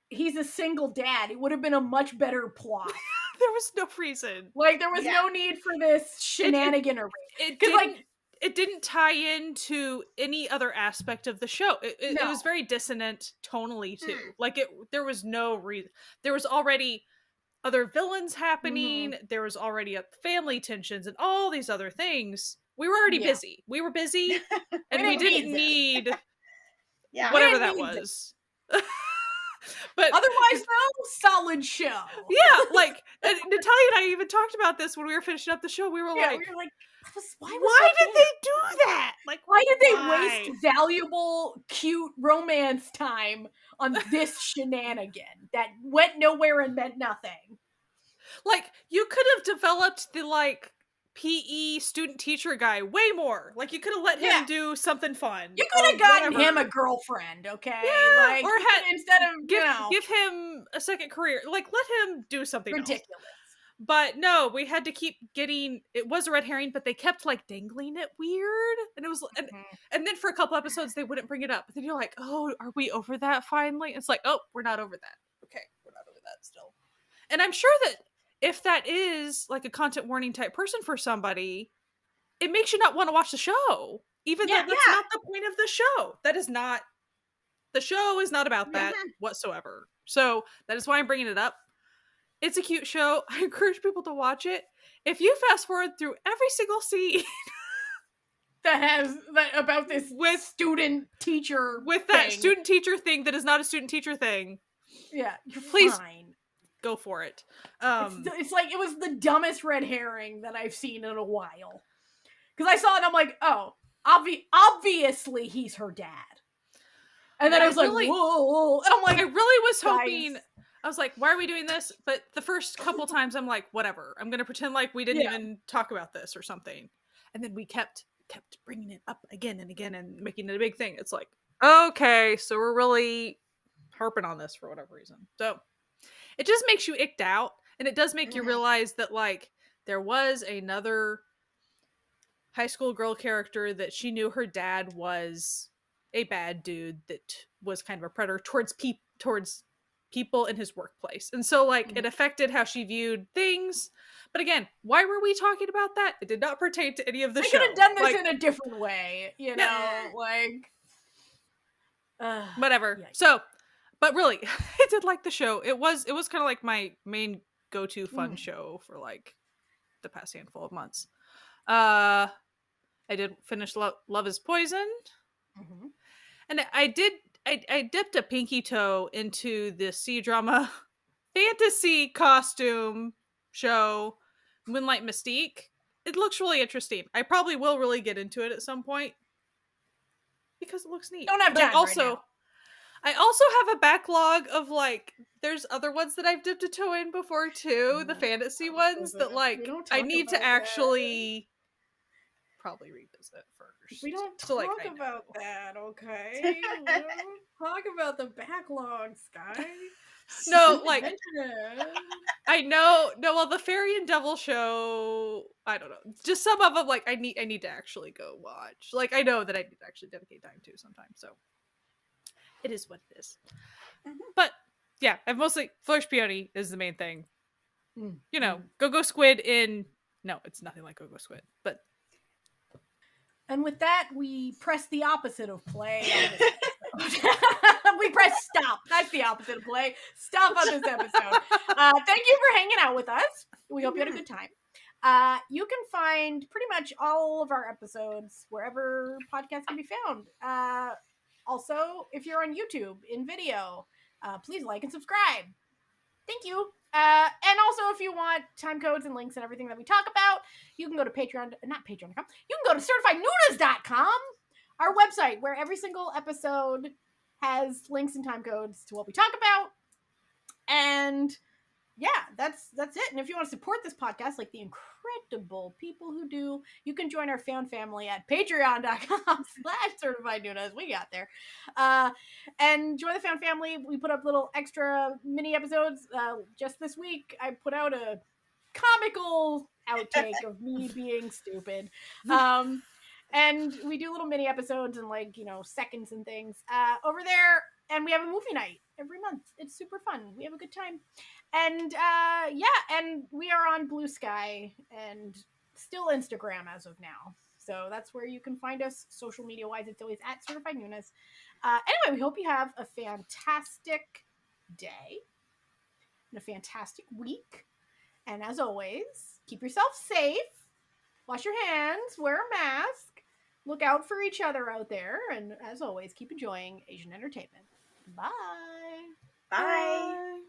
he's a single dad. It would have been a much better plot. There was no reason. Like, there was no need for this shenaniganery. It didn't tie into any other aspect of the show. It was very dissonant tonally too. Like, there was no reason. There was already other villains happening. There was already family tensions and all these other things. We were already busy. We were busy, and we didn't need whatever that was. But otherwise, though, solid show. Yeah, like, and Natalia and I even talked about this when we were finishing up the show. We were like, why did they do that? Like, why did they waste valuable, cute romance time on this shenanigan that went nowhere and meant nothing? Like, you could have developed the, like, PE student teacher guy way more. Like, you could have let him do something fun. You could have gotten him a girlfriend, okay? Yeah, like, or instead of give him a second career. Like, let him do something ridiculous. Else. But no, we had to keep getting. It was a red herring, but they kept like dangling it weird, and it was. And then for a couple episodes, they wouldn't bring it up. But then you're like, oh, are we over that finally? It's like, oh, we're not over that. Okay, we're not over that still. And I'm sure that if that is like a content warning type person for somebody, it makes you not want to watch the show. Even though that's not the point of the show. That is not, the show is not about that whatsoever. So that is why I'm bringing it up. It's a cute show. I encourage people to watch it. If you fast forward through every single scene about this with student teacher that student teacher thing that is not a student teacher thing. Yeah. Please go for it. It's like, it was the dumbest red herring that I've seen in a while. Because I saw it and I'm like, oh, obviously he's her dad. And then I was like, whoa. And I'm like, I really was hoping, I was like, why are we doing this? But the first couple times I'm like, whatever. I'm going to pretend like we didn't even talk about this or something. And then we kept bringing it up again and again and making it a big thing. It's like, okay, so we're really harping on this for whatever reason. So it just makes you icked out. And it does make you realize that, like, there was another high school girl character that she knew her dad was a bad dude that was kind of a predator towards people in his workplace. And so, like, it affected how she viewed things. But again, why were we talking about that? It did not pertain to any of the show. I could have done this in a different way, you know, whatever. Yikes. So, but really, I did like the show. It was kind of like my main go-to fun show for like the past handful of months. I did finish Love is Poison. And I dipped a pinky toe into the KDrama fantasy costume show, Moonlight Mystique. It looks really interesting. I probably will really get into it at some point because it looks neat. Don't have time right now. I also have a backlog of, like, there's other ones that I've dipped a toe in before too, the fantasy ones that, like, I need to actually probably revisit first. We don't talk about that, okay? We don't talk about the backlogs, guys. No, like, I know. No, well, the Fairy and Devil show, I don't know. Just some of them, like, I need to actually go watch. Like, I know that I need to actually dedicate time to sometimes, so it is what it is. But yeah, I've mostly Flourished Peony is the main thing. You know, Go-Go Squid in. No, it's nothing like Go-Go Squid, but. And with that, we press the opposite of play. We press stop. That's the opposite of play. Stop on this episode. Thank you for hanging out with us. We hope you had a good time. You can find pretty much all of our episodes wherever podcasts can be found. Also, if you're on YouTube in video, please like and subscribe. Thank you. And also, if you want time codes and links and everything that we talk about, you can go to Patreon, not Patreon.com. You can go to CertifiedNoonas.com, our website, where every single episode has links and time codes to what we talk about. And yeah, that's it. And if you want to support this podcast, like the incredible people who do, you can join our fan family at patreon.com/certified Noonas. We got there. And join the fan family. We put up little extra mini episodes. Just this week, I put out a comical outtake of me being stupid. And we do little mini episodes and like, seconds and things over there. And we have a movie night every month. It's super fun. We have a good time. And and we are on Blue Sky and still Instagram as of now. So that's where you can find us social media wise. It's always at Certified Noonas. Anyway, we hope you have a fantastic day and a fantastic week. And as always, keep yourself safe, wash your hands, wear a mask, look out for each other out there, and as always, keep enjoying Asian entertainment. Bye. Bye.